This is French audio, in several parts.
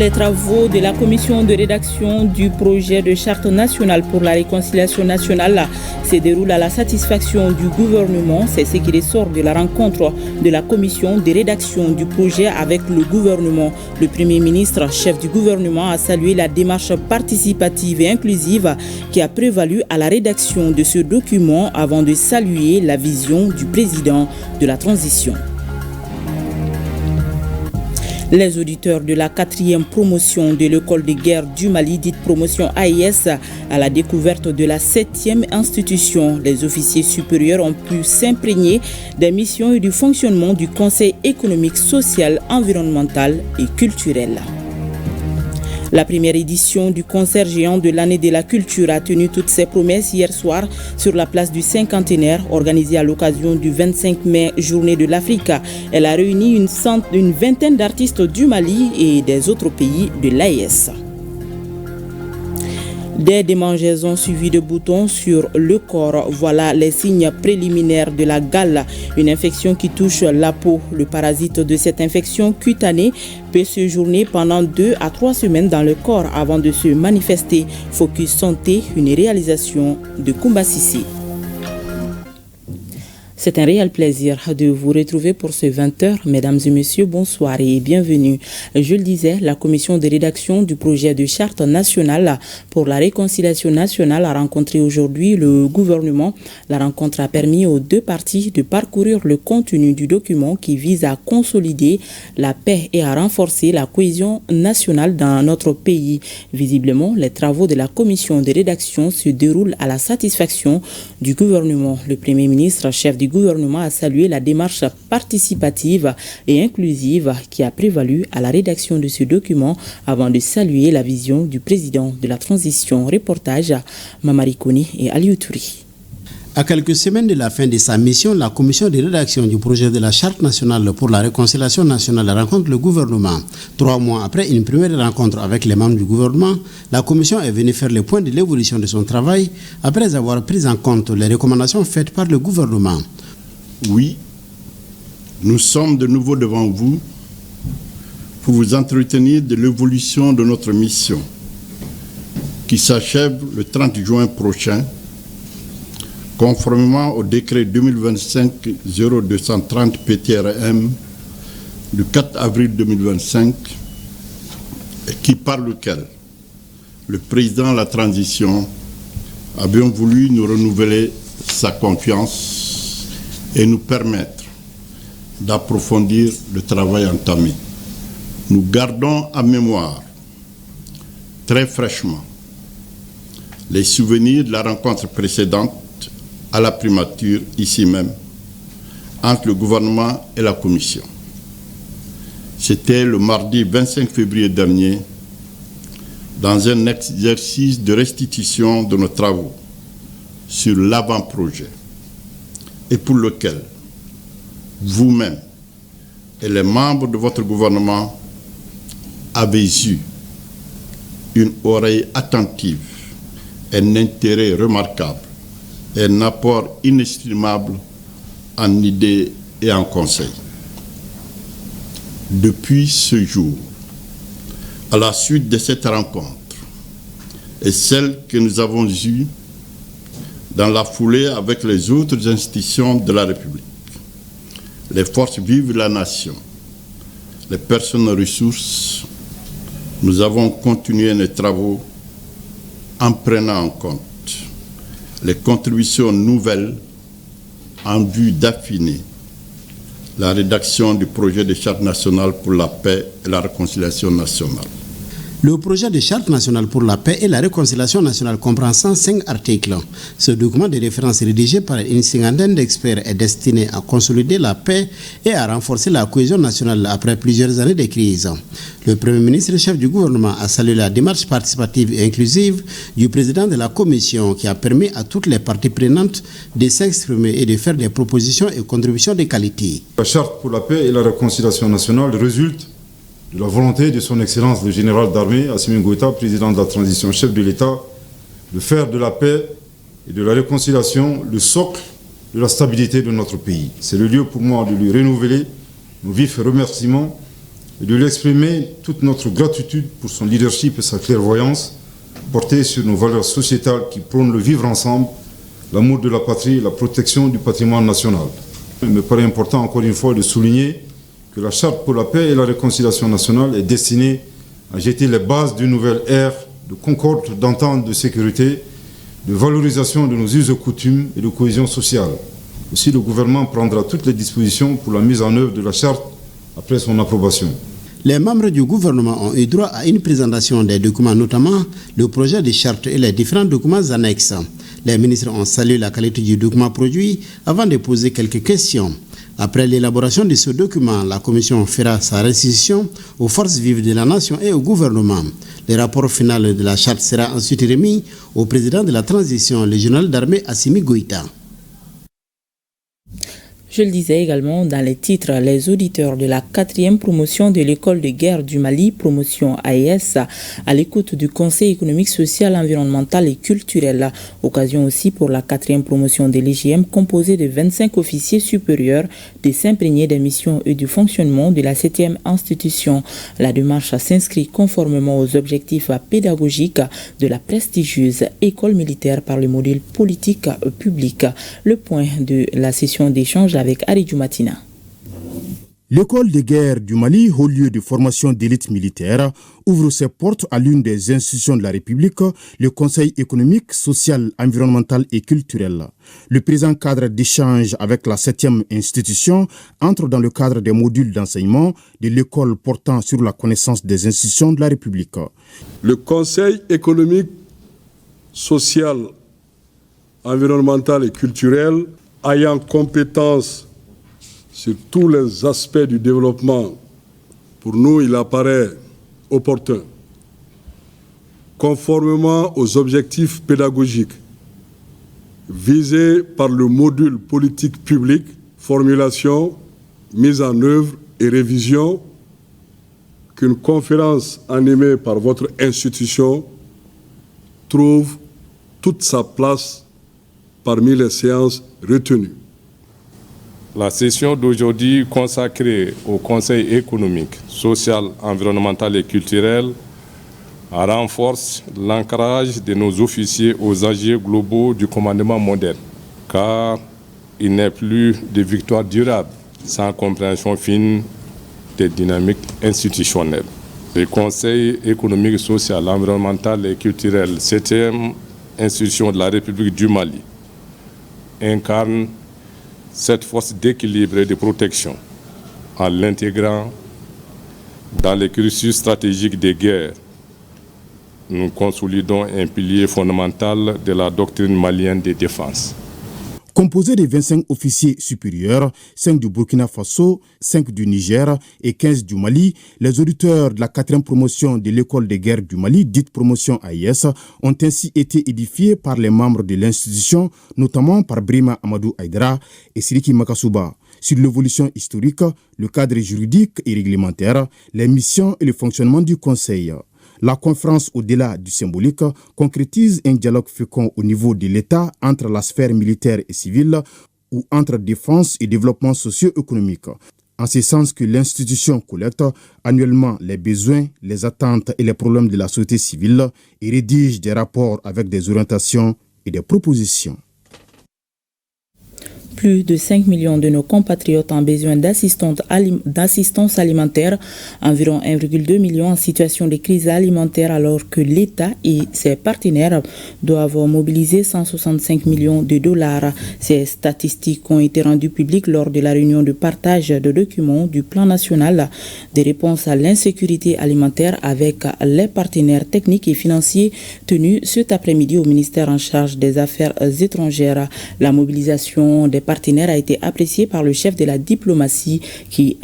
Les travaux de la commission de rédaction du projet de charte nationale pour la réconciliation nationale se déroulent à la satisfaction du gouvernement. C'est ce qui ressort de la rencontre de la commission de rédaction du projet avec le gouvernement. Le Premier ministre, chef du gouvernement, a salué la démarche participative et inclusive qui a prévalu à la rédaction de ce document avant de saluer la vision du président de la transition. Les auditeurs de la 4e promotion de l'école de guerre du Mali, dite promotion AIS, à la découverte de la 7e institution. Les officiers supérieurs ont pu s'imprégner des missions et du fonctionnement du Conseil économique, social, environnemental et culturel. La première édition du concert géant de l'année de la culture a tenu toutes ses promesses hier soir sur la place du cinquantenaire, organisée à l'occasion du 25 mai, journée de l'Afrique. Elle a réuni une vingtaine d'artistes du Mali et des autres pays de l'AES. Des démangeaisons suivies de boutons sur le corps, voilà les signes préliminaires de la gale, une infection qui touche la peau. Le parasite de cette infection cutanée peut séjourner pendant 2 à 3 semaines dans le corps avant de se manifester. Focus Santé, une réalisation de Koumba Sissi. C'est un réel plaisir de vous retrouver pour ce 20h. Mesdames et messieurs, bonsoir et bienvenue. Je le disais, la commission de rédaction du projet de charte nationale pour la réconciliation nationale a rencontré aujourd'hui le gouvernement. La rencontre a permis aux deux parties de parcourir le contenu du document qui vise à consolider la paix et à renforcer la cohésion nationale dans notre pays. Visiblement, les travaux de la commission de rédaction se déroulent à la satisfaction du gouvernement. Le Premier ministre, chef du gouvernement, a salué la démarche participative et inclusive qui a prévalu à la rédaction de ce document avant de saluer la vision du président de la transition. Reportage Mamari Koni et Aliou Touri. À quelques semaines de la fin de sa mission, la commission de rédaction du projet de la charte nationale pour la réconciliation nationale rencontre le gouvernement. 3 mois après une première rencontre avec les membres du gouvernement, la commission est venue faire le point de l'évolution de son travail après avoir pris en compte les recommandations faites par le gouvernement. Oui, nous sommes de nouveau devant vous pour vous entretenir de l'évolution de notre mission qui s'achève le 30 juin prochain, conformément au décret 2025-0230 PTRM du 4 avril 2025, par lequel le président de la transition a bien voulu nous renouveler sa confiance et nous permettre d'approfondir le travail entamé. Nous gardons en mémoire très fraîchement les souvenirs de la rencontre précédente à la primature, ici même, entre le gouvernement et la commission. C'était le mardi 25 février dernier, dans un exercice de restitution de nos travaux sur l'avant-projet, et pour lequel vous-même et les membres de votre gouvernement avez eu une oreille attentive, un intérêt remarquable, un apport inestimable en idées et en conseils. Depuis ce jour, à la suite de cette rencontre et celle que nous avons eue dans la foulée avec les autres institutions de la République, les forces vives de la nation, les personnes ressources, nous avons continué nos travaux en prenant en compte les contributions nouvelles en vue d'affiner la rédaction du projet de charte nationale pour la paix et la réconciliation nationale. Le projet de charte nationale pour la paix et la réconciliation nationale comprend 105 articles. Ce document de référence rédigé par une cinquantaine d'experts est destiné à consolider la paix et à renforcer la cohésion nationale après plusieurs années de crise. Le Premier ministre, chef du gouvernement, a salué la démarche participative et inclusive du président de la commission qui a permis à toutes les parties prenantes de s'exprimer et de faire des propositions et contributions de qualité. La charte pour la paix et la réconciliation nationale résulte de la volonté de son Excellence le général d'armée Assimi Goïta, président de la transition, chef de l'État, de faire de la paix et de la réconciliation le socle de la stabilité de notre pays. C'est le lieu pour moi de lui renouveler nos vifs remerciements et de lui exprimer toute notre gratitude pour son leadership et sa clairvoyance portée sur nos valeurs sociétales qui prônent le vivre ensemble, l'amour de la patrie et la protection du patrimoine national. Il me paraît important encore une fois de souligner que la Charte pour la paix et la réconciliation nationale est destinée à jeter les bases d'une nouvelle ère de concorde, d'entente, de sécurité, de valorisation de nos us et coutumes et de cohésion sociale. Aussi, le gouvernement prendra toutes les dispositions pour la mise en œuvre de la Charte après son approbation. Les membres du gouvernement ont eu droit à une présentation des documents, notamment le projet de charte et les différents documents annexes. Les ministres ont salué la qualité du document produit avant de poser quelques questions. Après l'élaboration de ce document, la commission fera sa restitution aux forces vives de la nation et au gouvernement. Le rapport final de la charte sera ensuite remis au président de la transition, le général d'armée Assimi Goïta. Je le disais également dans les titres, les auditeurs de la 4e promotion de l'école de guerre du Mali, promotion AES, à l'écoute du Conseil économique, social, environnemental et culturel. Occasion aussi pour la 4e promotion de l'EGM, composée de 25 officiers supérieurs, de s'imprégner des missions et du fonctionnement de la 7e institution. La démarche s'inscrit conformément aux objectifs pédagogiques de la prestigieuse école militaire par le modèle politique public. Le point de la session d'échange avec Aridou Matina. L'école de guerre du Mali, haut lieu de formation d'élite militaire, ouvre ses portes à l'une des institutions de la République, le Conseil économique, social, environnemental et culturel. Le présent cadre d'échange avec la 7e institution entre dans le cadre des modules d'enseignement de l'école portant sur la connaissance des institutions de la République. Le Conseil économique, social, environnemental et culturel ayant compétence sur tous les aspects du développement, pour nous, il apparaît opportun, conformément aux objectifs pédagogiques visés par le module politique publique, formulation, mise en œuvre et révision, qu'une conférence animée par votre institution trouve toute sa place parmi les séances retenues. La session d'aujourd'hui consacrée au Conseil économique, social, environnemental et culturel renforce l'ancrage de nos officiers aux enjeux globaux du commandement moderne, car il n'est plus de victoire durable sans compréhension fine des dynamiques institutionnelles. Le Conseil économique, social, environnemental et culturel, 7e institution de la République du Mali, incarne cette force d'équilibre et de protection en l'intégrant dans les cursus stratégiques des guerres. Nous consolidons un pilier fondamental de la doctrine malienne de défense. Composé de 25 officiers supérieurs, 5 du Burkina Faso, 5 du Niger et 15 du Mali, les auditeurs de la 4e promotion de l'école de guerre du Mali, dite promotion AIS, ont ainsi été édifiés par les membres de l'institution, notamment par Brima Amadou Aïdara et Sidiki Makasouba, sur l'évolution historique, le cadre juridique et réglementaire, les missions et le fonctionnement du Conseil. La conférence, au-delà du symbolique, concrétise un dialogue fécond au niveau de l'État entre la sphère militaire et civile ou entre défense et développement socio-économique. En ce sens que l'institution collecte annuellement les besoins, les attentes et les problèmes de la société civile et rédige des rapports avec des orientations et des propositions. Plus de 5 millions de nos compatriotes ont besoin d'assistance alimentaire, environ 1,2 million en situation de crise alimentaire, alors que l'État et ses partenaires doivent mobiliser 165 millions de dollars. Ces statistiques ont été rendues publiques lors de la réunion de partage de documents du plan national de réponse à l'insécurité alimentaire avec les partenaires techniques et financiers tenus cet après-midi au ministère en charge des Affaires étrangères. La mobilisation des partenaire a été apprécié par le chef de la diplomatie qui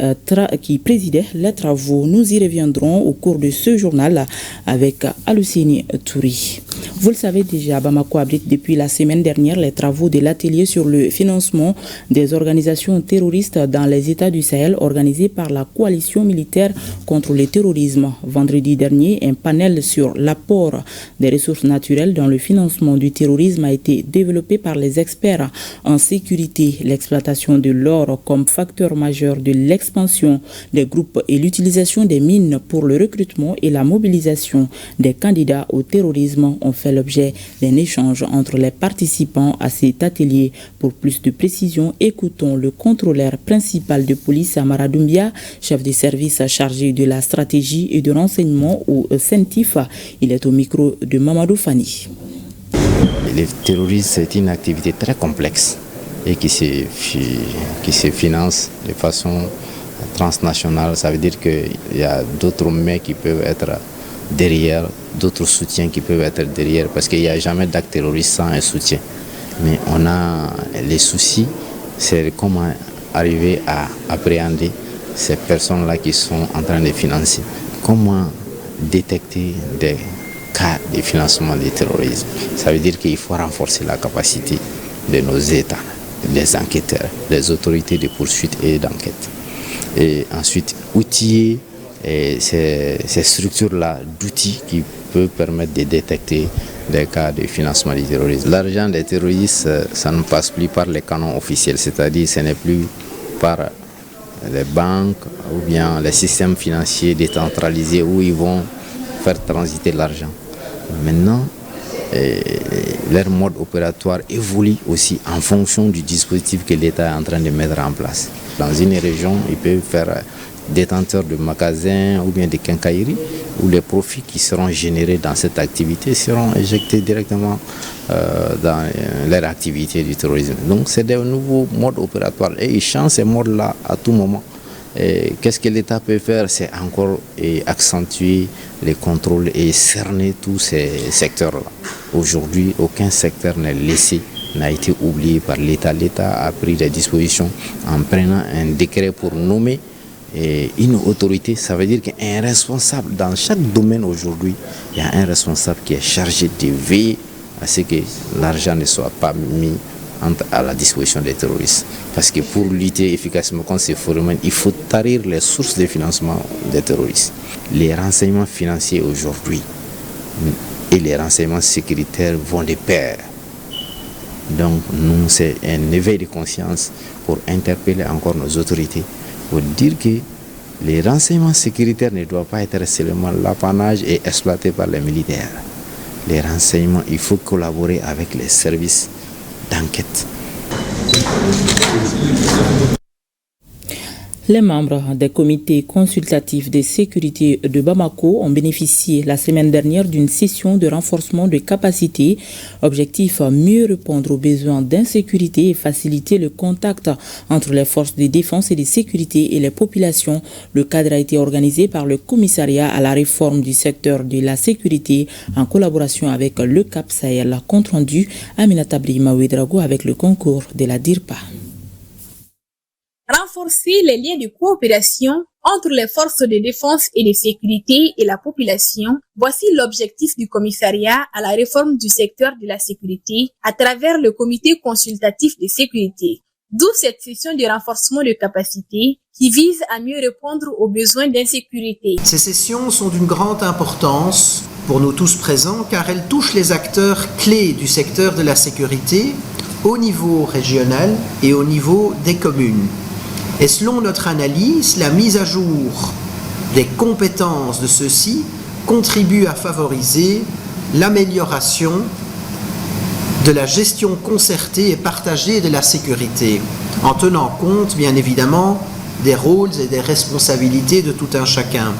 présidait les travaux. Nous y reviendrons au cours de ce journal avec Alusini Touri. Vous le savez déjà, Bamako abrite depuis la semaine dernière les travaux de l'atelier sur le financement des organisations terroristes dans les États du Sahel organisé par la coalition militaire contre le terrorisme. Vendredi dernier, un panel sur l'apport des ressources naturelles dans le financement du terrorisme a été développé par les experts en sécurité, l'exploitation de l'or comme facteur majeur de l'expansion des groupes et l'utilisation des mines pour le recrutement et la mobilisation des candidats au terrorisme ont fait l'objet d'un échange entre les participants à cet atelier. Pour plus de précision, écoutons le contrôleur principal de police Amara Doumbia, chef de service chargé de la stratégie et de renseignement au CENTIF. Il est au micro de Mamadou Fani. Le terrorisme, c'est une activité très complexe et qui se finance de façon transnationale. Ça veut dire qu'il y a d'autres mains qui peuvent être derrière, d'autres soutiens qui peuvent être derrière, parce qu'il n'y a jamais d'acte terroriste sans un soutien. Mais on a les soucis, c'est comment arriver à appréhender ces personnes-là qui sont en train de financer. Comment détecter des cas de financement du terrorisme. Ça veut dire qu'il faut renforcer la capacité de nos États, des enquêteurs, des autorités de poursuite et d'enquête. Et ensuite, outiller ces structures-là d'outils qui peuvent permettre de détecter des cas de financement du terrorisme. L'argent des terroristes, ça ne passe plus par les canons officiels, c'est-à-dire ce n'est plus par les banques ou bien les systèmes financiers décentralisés où ils vont faire transiter l'argent. Maintenant, leur mode opératoire évolue aussi en fonction du dispositif que l'État est en train de mettre en place. Dans une région, ils peuvent faire détenteurs de magasins ou bien de quincailleries, où les profits qui seront générés dans cette activité seront injectés directement dans leur activité du terrorisme. Donc c'est des nouveaux modes opératoires et ils changent ces modes-là à tout moment. Qu'est-ce que l'État peut faire? C'est encore accentuer les contrôles et cerner tous ces secteurs-là. Aujourd'hui, aucun secteur n'est laissé, n'a été oublié par l'État. L'État a pris des dispositions en prenant un décret pour nommer une autorité. Ça veut dire qu'un responsable dans chaque domaine aujourd'hui, il y a un responsable qui est chargé de veiller à ce que l'argent ne soit pas mis à la disposition des terroristes. Parce que pour lutter efficacement contre ces phénomènes, il faut tarir les sources de financement des terroristes. Les renseignements financiers aujourd'hui et les renseignements sécuritaires vont de pair. Donc nous, c'est un éveil de conscience pour interpeller encore nos autorités, pour dire que les renseignements sécuritaires ne doivent pas être seulement l'apanage et exploité par les militaires. Les renseignements, il faut collaborer avec les services d'enquête. Les membres des comités consultatifs de sécurité de Bamako ont bénéficié la semaine dernière d'une session de renforcement de capacités. Objectif, mieux répondre aux besoins d'insécurité et faciliter le contact entre les forces de défense et de sécurité et les populations. Le cadre a été organisé par le commissariat à la réforme du secteur de la sécurité en collaboration avec le Cap Sahel. Compte rendu Aminata Brima Ouedraogo avec le concours de la DIRPA. Renforcer les liens de coopération entre les forces de défense et de sécurité et la population, voici l'objectif du commissariat à la réforme du secteur de la sécurité à travers le comité consultatif de sécurité. D'où cette session de renforcement de capacité qui vise à mieux répondre aux besoins d'insécurité. Ces sessions sont d'une grande importance pour nous tous présents car elles touchent les acteurs clés du secteur de la sécurité au niveau régional et au niveau des communes. Et selon notre analyse, la mise à jour des compétences de ceux-ci contribue à favoriser l'amélioration de la gestion concertée et partagée de la sécurité, en tenant compte, bien évidemment, des rôles et des responsabilités de tout un chacun.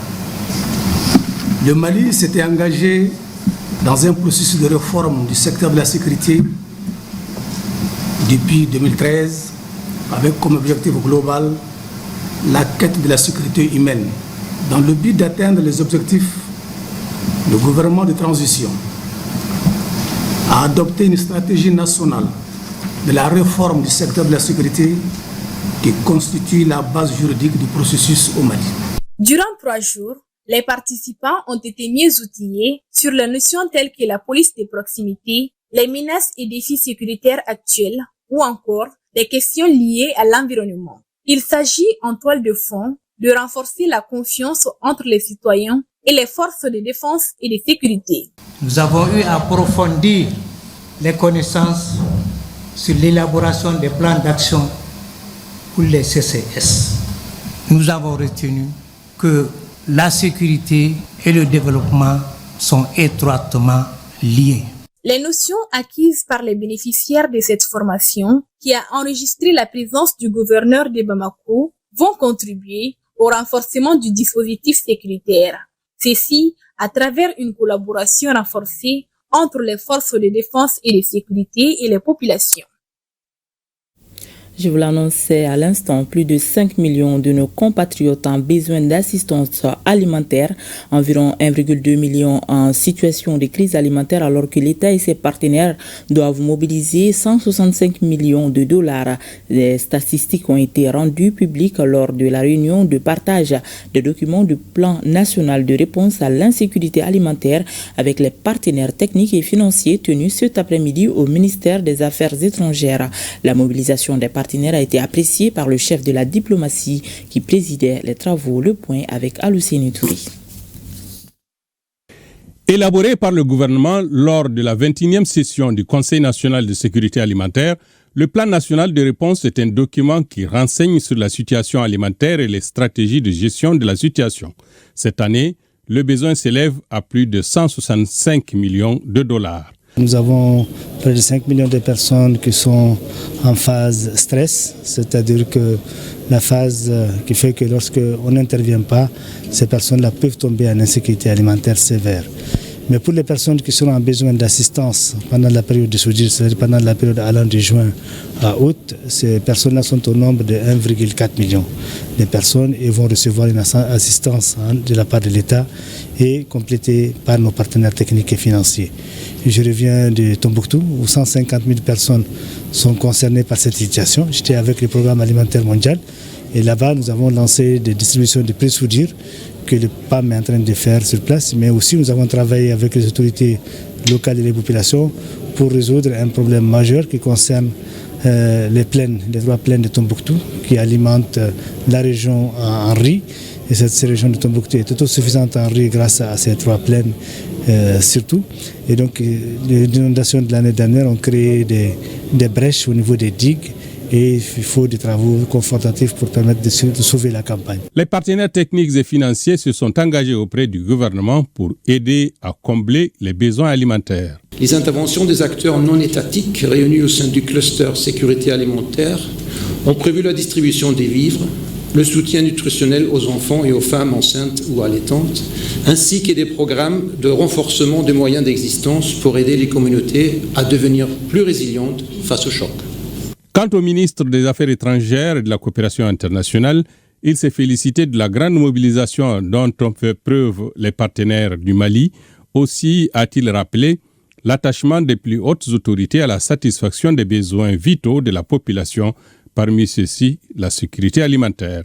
Le Mali s'était engagé dans un processus de réforme du secteur de la sécurité depuis 2013, avec comme objectif global la quête de la sécurité humaine. Dans le but d'atteindre les objectifs, le gouvernement de transition a adopté une stratégie nationale de la réforme du secteur de la sécurité qui constitue la base juridique du processus au Mali. Durant 3 jours, Les participants ont été mieux outillés sur les notions telles que la police de proximité, les menaces et défis sécuritaires actuels ou encore des questions liées à l'environnement. Il s'agit en toile de fond de renforcer la confiance entre les citoyens et les forces de défense et de sécurité. Nous avons eu à approfondir les connaissances sur l'élaboration des plans d'action pour les CCS. Nous avons retenu que la sécurité et le développement sont étroitement liés. Les notions acquises par les bénéficiaires de cette formation, qui a enregistré la présence du gouverneur de Bamako, vont contribuer au renforcement du dispositif sécuritaire. Ceci à travers une collaboration renforcée entre les forces de défense et de sécurité et les populations. Je vous l'annonçais à l'instant, plus de 5 millions de nos compatriotes ont besoin d'assistance alimentaire, environ 1,2 million en situation de crise alimentaire, alors que l'État et ses partenaires doivent mobiliser 165 millions de dollars. Les statistiques ont été rendues publiques lors de la réunion de partage des documents du plan national de réponse à l'insécurité alimentaire avec les partenaires techniques et financiers tenus cet après-midi au ministère des Affaires étrangères. La mobilisation des partenaires a été apprécié par le chef de la diplomatie qui présidait les travaux. Le point avec Alousseni Touri. Élaboré par le gouvernement lors de la 21e session du Conseil national de sécurité alimentaire, le plan national de réponse est un document qui renseigne sur la situation alimentaire et les stratégies de gestion de la situation. Cette année, le besoin s'élève à plus de 165 millions de dollars. Nous avons près de 5 millions de personnes qui sont en phase stress, c'est-à-dire que la phase qui fait que lorsqu'on n'intervient pas, ces personnes-là peuvent tomber en insécurité alimentaire sévère. Mais pour les personnes qui seront en besoin d'assistance pendant la période de soudure, c'est-à-dire pendant la période allant de juin à août, ces personnes-là sont au nombre de 1,4 million de personnes et vont recevoir une assistance de la part de l'État et complétée par nos partenaires techniques et financiers. Je reviens de Tombouctou où 150 000 personnes sont concernées par cette situation. J'étais avec le programme alimentaire mondial et là-bas nous avons lancé des distributions de pré-soudure que le PAM est en train de faire sur place, mais aussi nous avons travaillé avec les autorités locales et les populations pour résoudre un problème majeur qui concerne les 3 plaines de Tombouctou qui alimentent la région en riz. Et cette région de Tombouctou est autosuffisante en riz grâce à ces 3 plaines surtout. Et donc les inondations de l'année dernière ont créé des brèches au niveau des digues. Et il faut des travaux confortatifs pour permettre de sauver la campagne. Les partenaires techniques et financiers se sont engagés auprès du gouvernement pour aider à combler les besoins alimentaires. Les interventions des acteurs non étatiques réunis au sein du cluster sécurité alimentaire ont prévu la distribution des vivres, le soutien nutritionnel aux enfants et aux femmes enceintes ou allaitantes, ainsi que des programmes de renforcement des moyens d'existence pour aider les communautés à devenir plus résilientes face au choc. Quant au ministre des Affaires étrangères et de la coopération internationale, il s'est félicité de la grande mobilisation dont ont fait preuve les partenaires du Mali. Aussi a-t-il rappelé l'attachement des plus hautes autorités à la satisfaction des besoins vitaux de la population, parmi ceux-ci la sécurité alimentaire.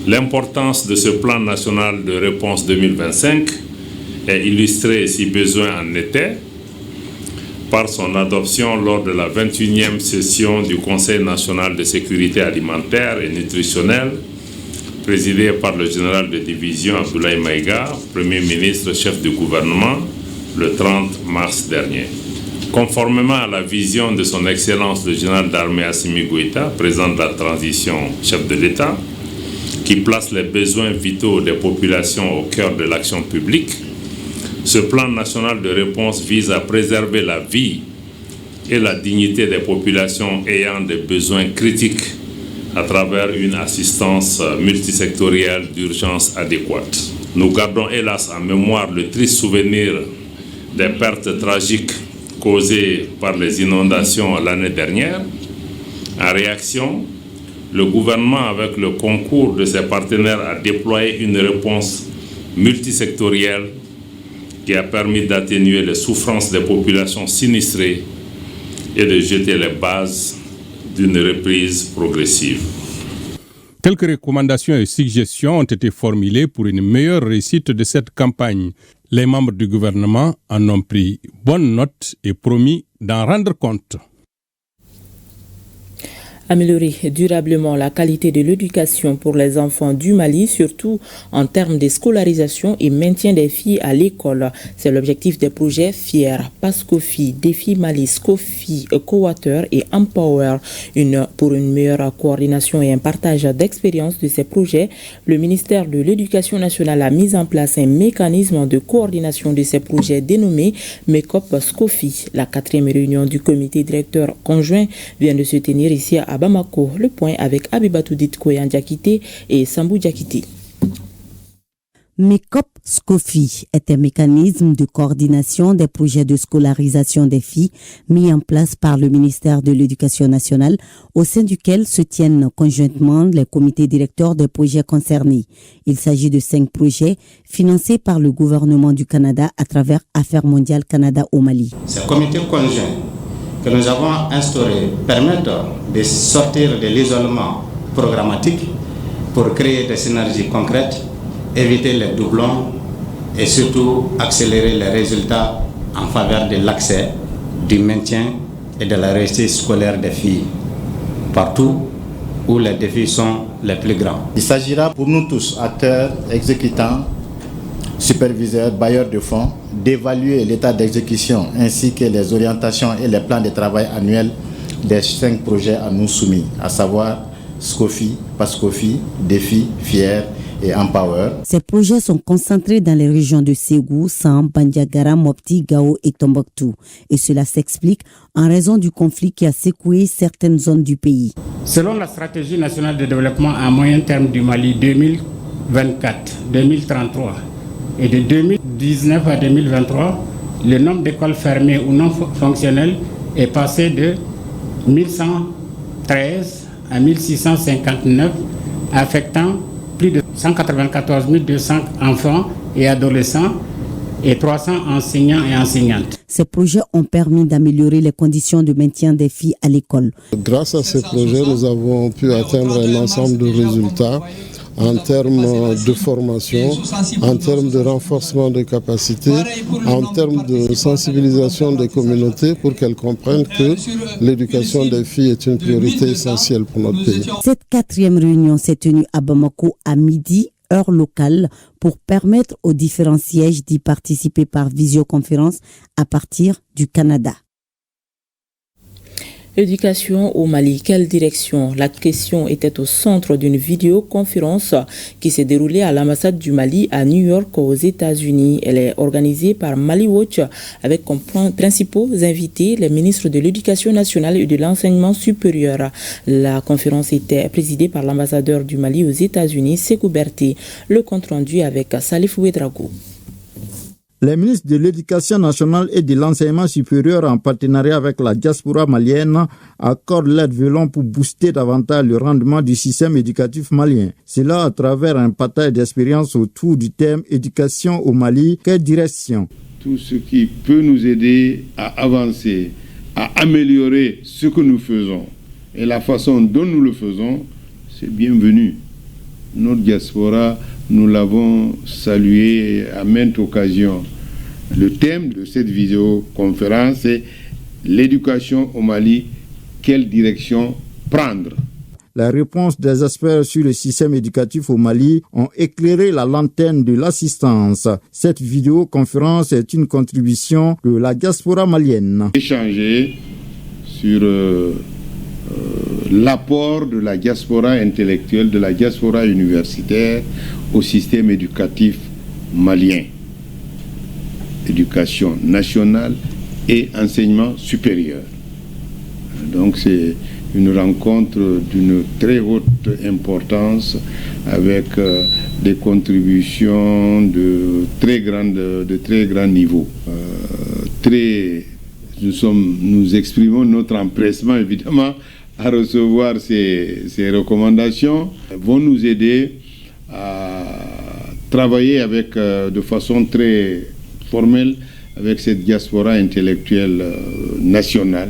L'importance de ce plan national de réponse 2025 est illustrée, si besoin en était, par son adoption lors de la 21e session du Conseil national de sécurité alimentaire et nutritionnelle, présidé par le général de division Abdoulaye Maïga, Premier ministre chef du gouvernement, le 30 mars dernier. Conformément à la vision de son Excellence le général d'armée Assimi Goïta, président de la transition chef de l'État, qui place les besoins vitaux des populations au cœur de l'action publique, ce plan national de réponse vise à préserver la vie et la dignité des populations ayant des besoins critiques à travers une assistance multisectorielle d'urgence adéquate. Nous gardons hélas en mémoire le triste souvenir des pertes tragiques causées par les inondations l'année dernière. En réaction, le gouvernement, avec le concours de ses partenaires, a déployé une réponse multisectorielle qui a permis d'atténuer les souffrances des populations sinistrées et de jeter les bases d'une reprise progressive. Quelques recommandations et suggestions ont été formulées pour une meilleure réussite de cette campagne. Les membres du gouvernement en ont pris bonne note et promis d'en rendre compte. Améliorer durablement la qualité de l'éducation pour les enfants du Mali, surtout en termes de scolarisation et maintien des filles à l'école. C'est l'objectif des projets FIER, PASCOFI, Défi Mali, SCOFI, Cowater et Empower. Pour une meilleure coordination et un partage d'expériences de ces projets, le ministère de l'Éducation nationale a mis en place un mécanisme de coordination de ces projets dénommé MECOP-SCOFI. La 4e réunion du comité directeur conjoint vient de se tenir ici à Bamako. Le point avec Abibatou Ditkoyan Diakité et Sambou Diakité. MECOP-SCOFI est un mécanisme de coordination des projets de scolarisation des filles mis en place par le ministère de l'Éducation nationale, au sein duquel se tiennent conjointement les comités directeurs des projets concernés. Il s'agit de 5 projets financés par le gouvernement du Canada à travers Affaires mondiales Canada au Mali. Ces comités conjoints que nous avons instaurés permettent de sortir de l'isolement programmatique pour créer des synergies concrètes, éviter les doublons et surtout accélérer les résultats en faveur de l'accès, du maintien et de la réussite scolaire des filles, partout où les défis sont les plus grands. Il s'agira pour nous tous, acteurs, exécutants, superviseurs, bailleurs de fonds, d'évaluer l'état d'exécution ainsi que les orientations et les plans de travail annuels des 5 projets à nous soumis, à savoir SCOFI, PASCOFI, Défi, FIER et Empower. Ces projets sont concentrés dans les régions de Ségou, Sam, Bandiagara, Mopti, Gao et Tombouctou. Et cela s'explique en raison du conflit qui a secoué certaines zones du pays. Selon la stratégie nationale de développement à moyen terme du Mali 2024-2033 et de 2019 à 2023, le nombre d'écoles fermées ou non fonctionnelles est passé de 1113 à 1659, affectant plus de 194 200 enfants et adolescents et 300 enseignants et enseignantes. Ces projets ont permis d'améliorer les conditions de maintien des filles à l'école. Grâce à ces projets, nous avons pu atteindre un ensemble de résultats en termes de formation, en termes de renforcement des capacités, en termes de sensibilisation des communautés pour qu'elles comprennent que l'éducation des filles est une priorité essentielle pour notre pays. Cette 4e réunion s'est tenue à Bamako à midi, heure locale, pour permettre aux différents sièges d'y participer par visioconférence à partir du Canada. Éducation au Mali, quelle direction? La question était au centre d'une vidéoconférence qui s'est déroulée à l'ambassade du Mali à New York aux États-Unis. Elle est organisée par Mali Watch avec comme principaux invités les ministres de l'Éducation nationale et de l'enseignement supérieur. La conférence était présidée par l'ambassadeur du Mali aux États-Unis, Sékou Berté. Le compte rendu avec Salif Ouedrago. Les ministres de l'Éducation nationale et de l'enseignement supérieur, en partenariat avec la diaspora malienne, accordent l'aide violente pour booster davantage le rendement du système éducatif malien. Cela à travers un partage d'expériences autour du thème éducation au Mali. Quelle direction? Tout ce qui peut nous aider à avancer, à améliorer ce que nous faisons et la façon dont nous le faisons, c'est bienvenu. Notre diaspora, nous l'avons salué à maintes occasions. Le thème de cette vidéoconférence est l'éducation au Mali, quelle direction prendre? La réponse des experts sur le système éducatif au Mali ont éclairé la lanterne de l'assistance. Cette vidéoconférence est une contribution de la diaspora malienne. Échanger sur l'apport de la diaspora intellectuelle, de la diaspora universitaire au système éducatif malien. Éducation nationale et enseignement supérieur. Donc c'est une rencontre d'une très haute importance avec des contributions de très grand niveau. Nous exprimons notre empressement évidemment à recevoir ces recommandations, vont nous aider à travailler de façon très formelle avec cette diaspora intellectuelle nationale.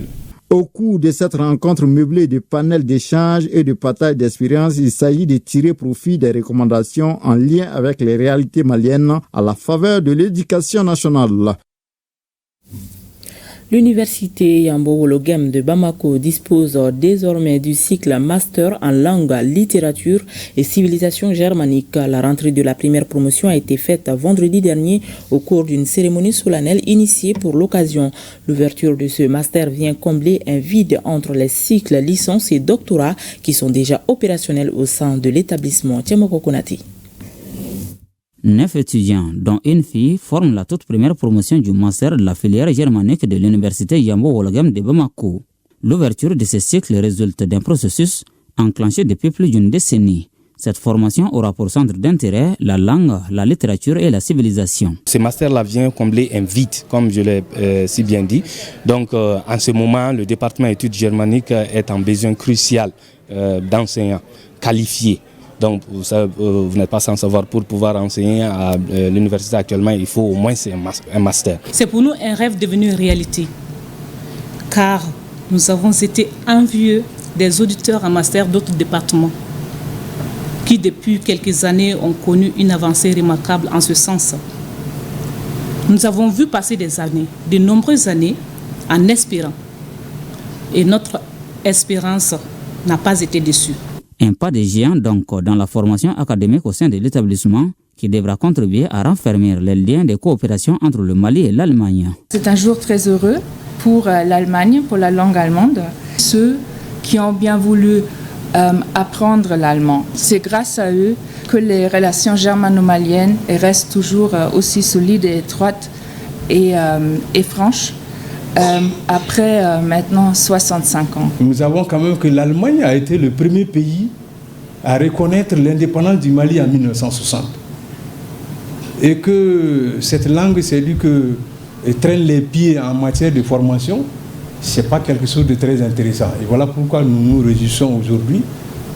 Au cours de cette rencontre meublée de panels d'échange et de partage d'expériences, il s'agit de tirer profit des recommandations en lien avec les réalités maliennes à la faveur de l'éducation nationale. L'université Yambo Wologem de Bamako dispose désormais du cycle master en langue, littérature et civilisation germanique. La rentrée de la première promotion a été faite vendredi dernier au cours d'une cérémonie solennelle initiée pour l'occasion. L'ouverture de ce master vient combler un vide entre les cycles licence et doctorat qui sont déjà opérationnels au sein de l'établissement. Tiamoko Konati. 9 étudiants, dont une fille, forment la toute première promotion du master de la filière germanique de l'université Yambo Wologem de Bamako. L'ouverture de ce cycle résulte d'un processus enclenché depuis plus d'une décennie. Cette formation aura pour centre d'intérêt la langue, la littérature et la civilisation. Ce master-là vient combler un vide, comme je l'ai si bien dit. Donc, en ce moment, le département études germaniques est en besoin crucial d'enseignants qualifiés. Donc, vous n'êtes pas sans savoir, pour pouvoir enseigner à l'université actuellement, il faut au moins un master. C'est pour nous un rêve devenu réalité, car nous avons été envieux des auditeurs en master d'autres départements, qui depuis quelques années ont connu une avancée remarquable en ce sens. Nous avons vu passer des années, de nombreuses années, en espérant. Et notre espérance n'a pas été déçue. Un pas de géant donc dans la formation académique au sein de l'établissement qui devra contribuer à renfermer les liens de coopération entre le Mali et l'Allemagne. C'est un jour très heureux pour l'Allemagne, pour la langue allemande. Ceux qui ont bien voulu apprendre l'allemand, c'est grâce à eux que les relations germano-maliennes restent toujours aussi solides et étroites et franches. Après maintenant 65 ans. Nous savons quand même que l'Allemagne a été le premier pays à reconnaître l'indépendance du Mali en 1960. Et que cette langue, c'est lui que traîne les pieds en matière de formation, ce n'est pas quelque chose de très intéressant. Et voilà pourquoi nous nous réjouissons aujourd'hui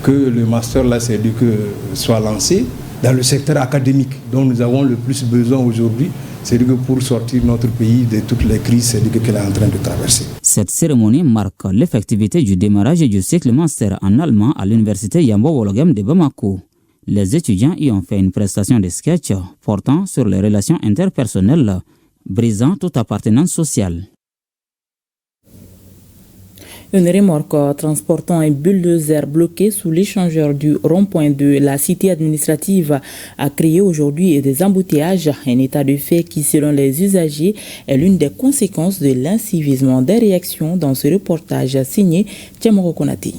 que le master là, c'est lui que soit lancé dans le secteur académique dont nous avons le plus besoin aujourd'hui. C'est que pour sortir notre pays de toutes les crises, c'est qu'elle est en train de traverser. Cette cérémonie marque l'effectivité du démarrage du cycle master en allemand à l'université Yambo Wologem de Bamako. Les étudiants y ont fait une prestation de sketch portant sur les relations interpersonnelles, brisant toute appartenance sociale. Une remorque transportant un bulldozer bloqué sous l'échangeur du rond-point de la cité administrative a créé aujourd'hui des embouteillages, un état de fait qui, selon les usagers, est l'une des conséquences de l'incivisme des réactions dans ce reportage signé Tiamoko Konati.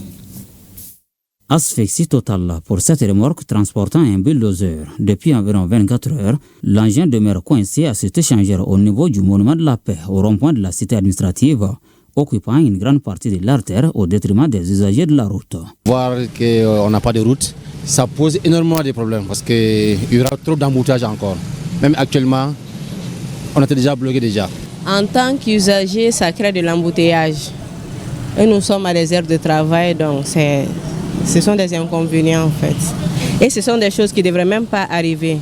Asphyxie totale pour cette remorque transportant un bulldozer. Depuis environ 24 heures, l'engin demeure coincé à cet échangeur au niveau du monument de la paix, au rond-point de la cité administrative, occupant une grande partie de l'artère au détriment des usagers de la route. Voir qu'on n'a pas de route, ça pose énormément de problèmes parce qu'il y aura trop d'embouteillages encore. Même actuellement, on était déjà bloqué déjà. En tant qu'usager, ça crée de l'embouteillage. Et nous sommes à des heures de travail, donc ce sont des inconvénients en fait. Et ce sont des choses qui ne devraient même pas arriver.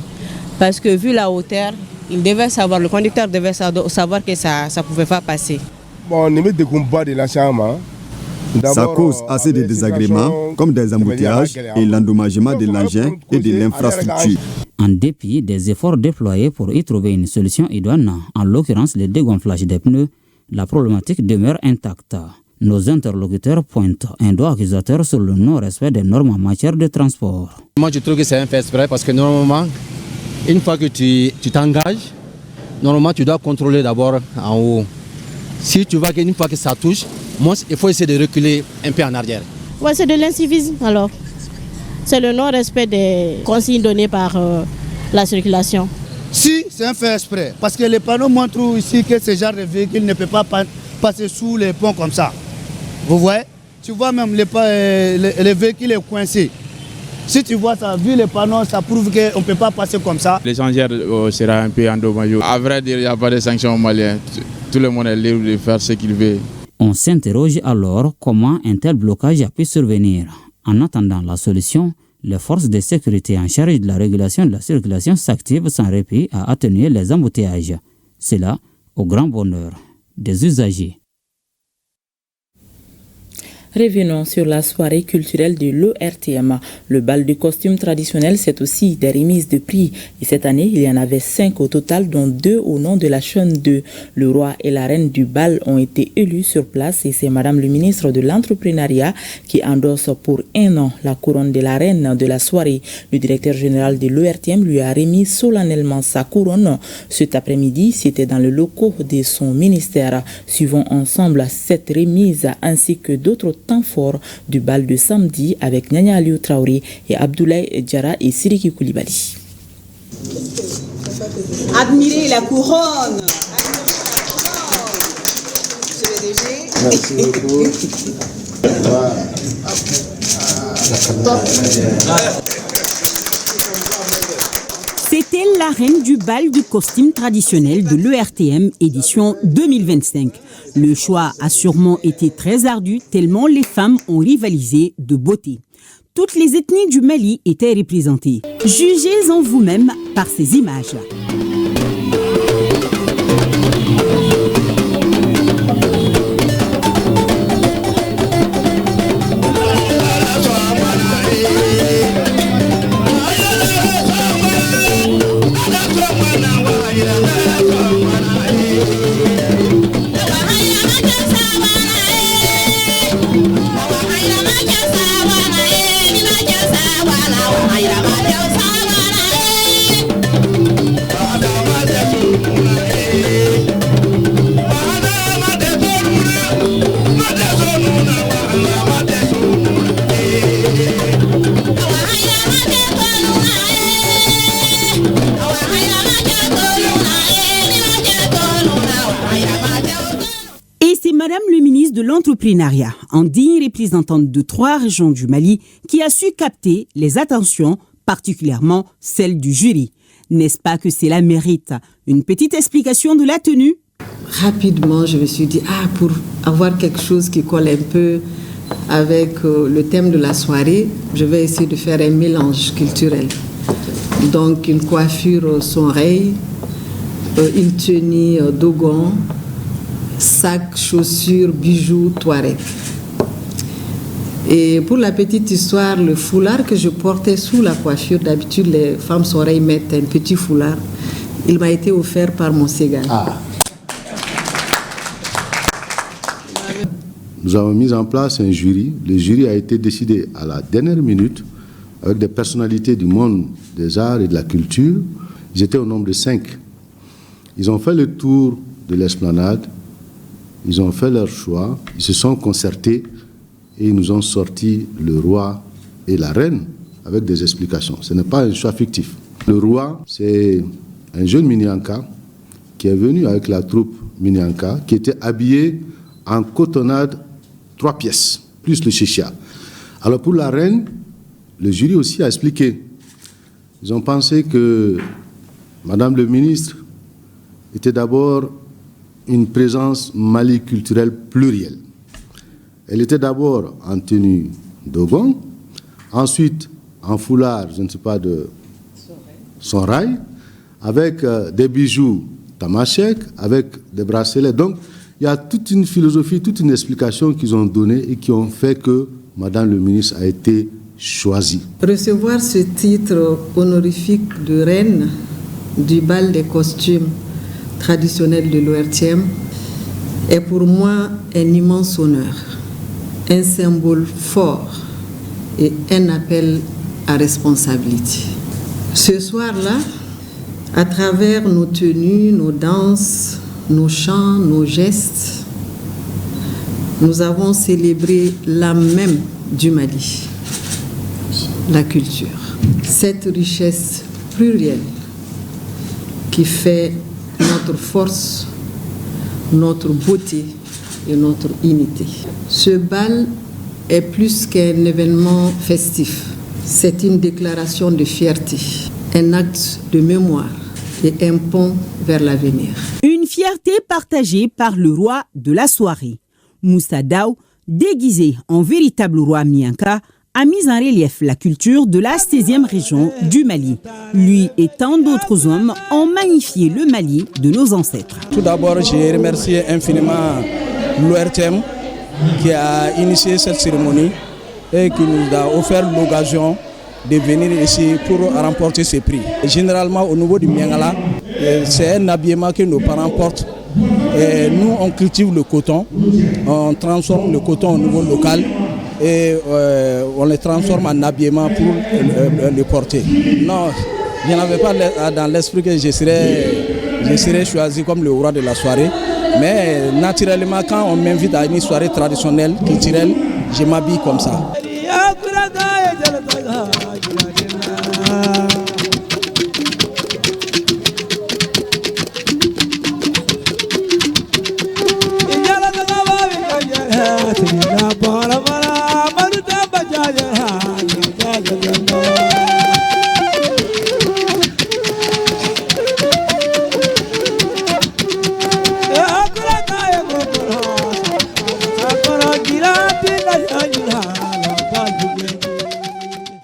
Parce que vu la hauteur, le conducteur devait savoir que ça ne pouvait pas passer. Ça cause assez de désagréments comme des embouteillages et l'endommagement de l'engin et de l'infrastructure. En dépit des efforts déployés pour y trouver une solution idoine, en l'occurrence le dégonflage des pneus, la problématique demeure intacte. Nos interlocuteurs pointent un doigt accusateur sur le non-respect des normes en matière de transport. Moi je trouve que c'est un fait exprès parce que normalement, une fois que tu t'engages, normalement tu dois contrôler d'abord en haut. Si tu vois qu'une fois que ça touche, il faut essayer de reculer un peu en arrière. Ouais, c'est de l'incivisme alors. C'est le non-respect des consignes données par la circulation. Si, c'est un fait exprès. Parce que les panneaux montrent ici que ce genre de véhicule ne peut pas passer sous les ponts comme ça. Vous voyez? Tu vois même le véhicule est coincé. Si tu vois ça, vu les panneaux, ça prouve qu'on ne peut pas passer comme ça. L'échangeur sera un peu endommagé. À vrai dire, il n'y a pas de sanctions maliennes. Tout le monde est libre de faire ce qu'il veut. On s'interroge alors comment un tel blocage a pu survenir. En attendant la solution, les forces de sécurité en charge de la régulation de la circulation s'activent sans répit à atténuer les embouteillages. C'est là au grand bonheur des usagers. Revenons sur la soirée culturelle de l'ORTM. Le bal de costumes traditionnels, c'est aussi des remises de prix. Et cette année, il y en avait 5 au total, dont 2 au nom de la chaîne 2. Le roi et la reine du bal ont été élus sur place et c'est Madame le ministre de l'Entrepreneuriat qui endosse pour 1 an la couronne de la reine de la soirée. Le directeur général de l'ORTM lui a remis solennellement sa couronne. Cet après-midi, c'était dans le locaux de son ministère. Suivons ensemble cette remise ainsi que d'autres temps fort du bal de samedi avec Nyanya Aliou Traoré et Abdoulaye Diarra et Siriki Koulibaly. Admirez la couronne. Merci beaucoup. C'était la reine du bal du costume traditionnel de l'ERTM édition 2025. Le choix a sûrement été très ardu tellement les femmes ont rivalisé de beauté. Toutes les ethnies du Mali étaient représentées. Jugez-en vous-même par ces images. Madame le ministre de l'Entrepreneuriat, en digne représentante de 3 régions du Mali, qui a su capter les attentions, particulièrement celles du jury. N'est-ce pas que cela mérite une petite explication de la tenue? Rapidement, je me suis dit, pour avoir quelque chose qui colle un peu avec le thème de la soirée, je vais essayer de faire un mélange culturel. Donc, une coiffure sonreille, une tenue dogon, sac, chaussures, bijoux, touareg. Et pour la petite histoire, le foulard que je portais sous la coiffure, d'habitude les femmes sonreilles mettent un petit foulard, il m'a été offert par mon Ségal. Nous avons mis en place un jury. Le jury a été décidé à la dernière minute avec des personnalités du monde des arts et de la culture. Ils étaient au nombre de 5. Ils ont fait le tour de l'esplanade. Ils ont fait leur choix, ils se sont concertés et ils nous ont sorti le roi et la reine avec des explications. Ce n'est pas un choix fictif. Le roi, c'est un jeune Minyanka qui est venu avec la troupe Minyanka, qui était habillé en cotonnade 3 pièces, plus le chicha. Alors pour la reine, le jury aussi a expliqué. Ils ont pensé que Madame le ministre était d'abord une présence mali culturelle plurielle. Elle était d'abord en tenue dogon, ensuite en foulard, je ne sais pas, de sonrail, avec des bijoux tamashek, avec des bracelets. Donc, il y a toute une philosophie, toute une explication qu'ils ont donnée et qui ont fait que Madame le ministre a été choisie. Recevoir ce titre honorifique de reine du bal des costumes traditionnel de l'ORTM est pour moi un immense honneur, un symbole fort et un appel à responsabilité. Ce soir-là, à travers nos tenues, nos danses, nos chants, nos gestes, nous avons célébré l'âme même du Mali, la culture. Cette richesse plurielle qui fait notre force, notre beauté et notre unité. Ce bal est plus qu'un événement festif. C'est une déclaration de fierté, un acte de mémoire et un pont vers l'avenir. Une fierté partagée par le roi de la soirée. Moussa Daou, déguisé en véritable roi Mianka, a mis en relief la culture de la 16e région du Mali. Lui et tant d'autres hommes ont magnifié le Mali de nos ancêtres. Tout d'abord, j'ai remercié infiniment l'ORTM qui a initié cette cérémonie et qui nous a offert l'occasion de venir ici pour remporter ce prix. Et généralement au niveau du Miangala, c'est un habillement que nos parents portent. Et nous on cultive le coton, on transforme le coton au niveau local et on le transforme en habillement pour le porter. Non, je n'avais pas dans l'esprit que je serais choisi comme le roi de la soirée. Mais naturellement, quand on m'invite à une soirée traditionnelle, culturelle, je m'habille comme ça.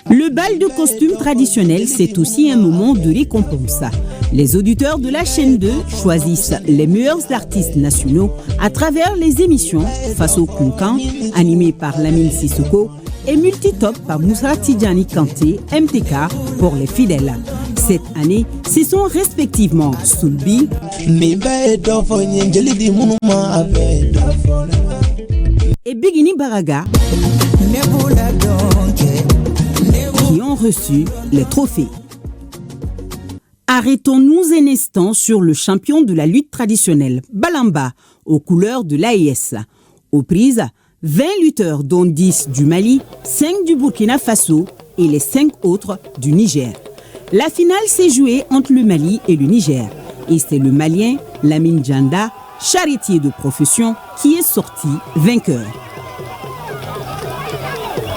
Le bal de costumes traditionnel, c'est aussi un moment de récompense. Les auditeurs de la chaîne 2 choisissent les meilleurs artistes nationaux à travers les émissions Face au Kunkan, animées par Lamine Sissoko, et Multitop par Moussa Tidjani Kanté, MTK, pour les fidèles. Cette année, ce sont respectivement Soulbi et Bigini Baraga qui ont reçu les trophées. Arrêtons-nous un instant sur le champion de la lutte traditionnelle, Balamba, aux couleurs de l'AES. Aux prises, 20 lutteurs dont 10 du Mali, 5 du Burkina Faso et les 5 autres du Niger. La finale s'est jouée entre le Mali et le Niger. Et c'est le Malien Lamine Djanda, charretier de profession, qui est sorti vainqueur.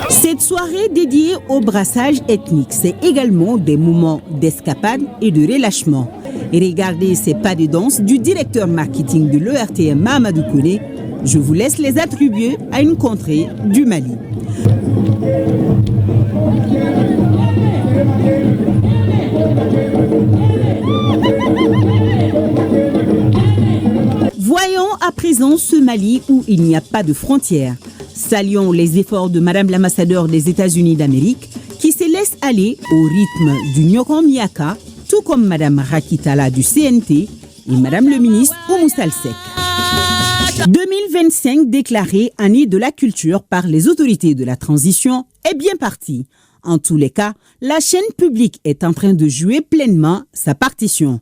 Cette soirée dédiée au brassage ethnique, c'est également des moments d'escapade et de relâchement. Et regardez ces pas de danse du directeur marketing de l'ERTM Mahamadou Kone. Je vous laisse les attribuer à une contrée du Mali. Voyons à présent ce Mali où il n'y a pas de frontières. Saluons les efforts de Madame l'ambassadeur des États-Unis d'Amérique qui se laisse aller au rythme du Nyokon Miaka, tout comme Madame Rakitala du CNT et Madame le ministre Oumoussal Sek. 2025 déclaré année de la culture par les autorités de la transition est bien parti. En tous les cas, la chaîne publique est en train de jouer pleinement sa partition.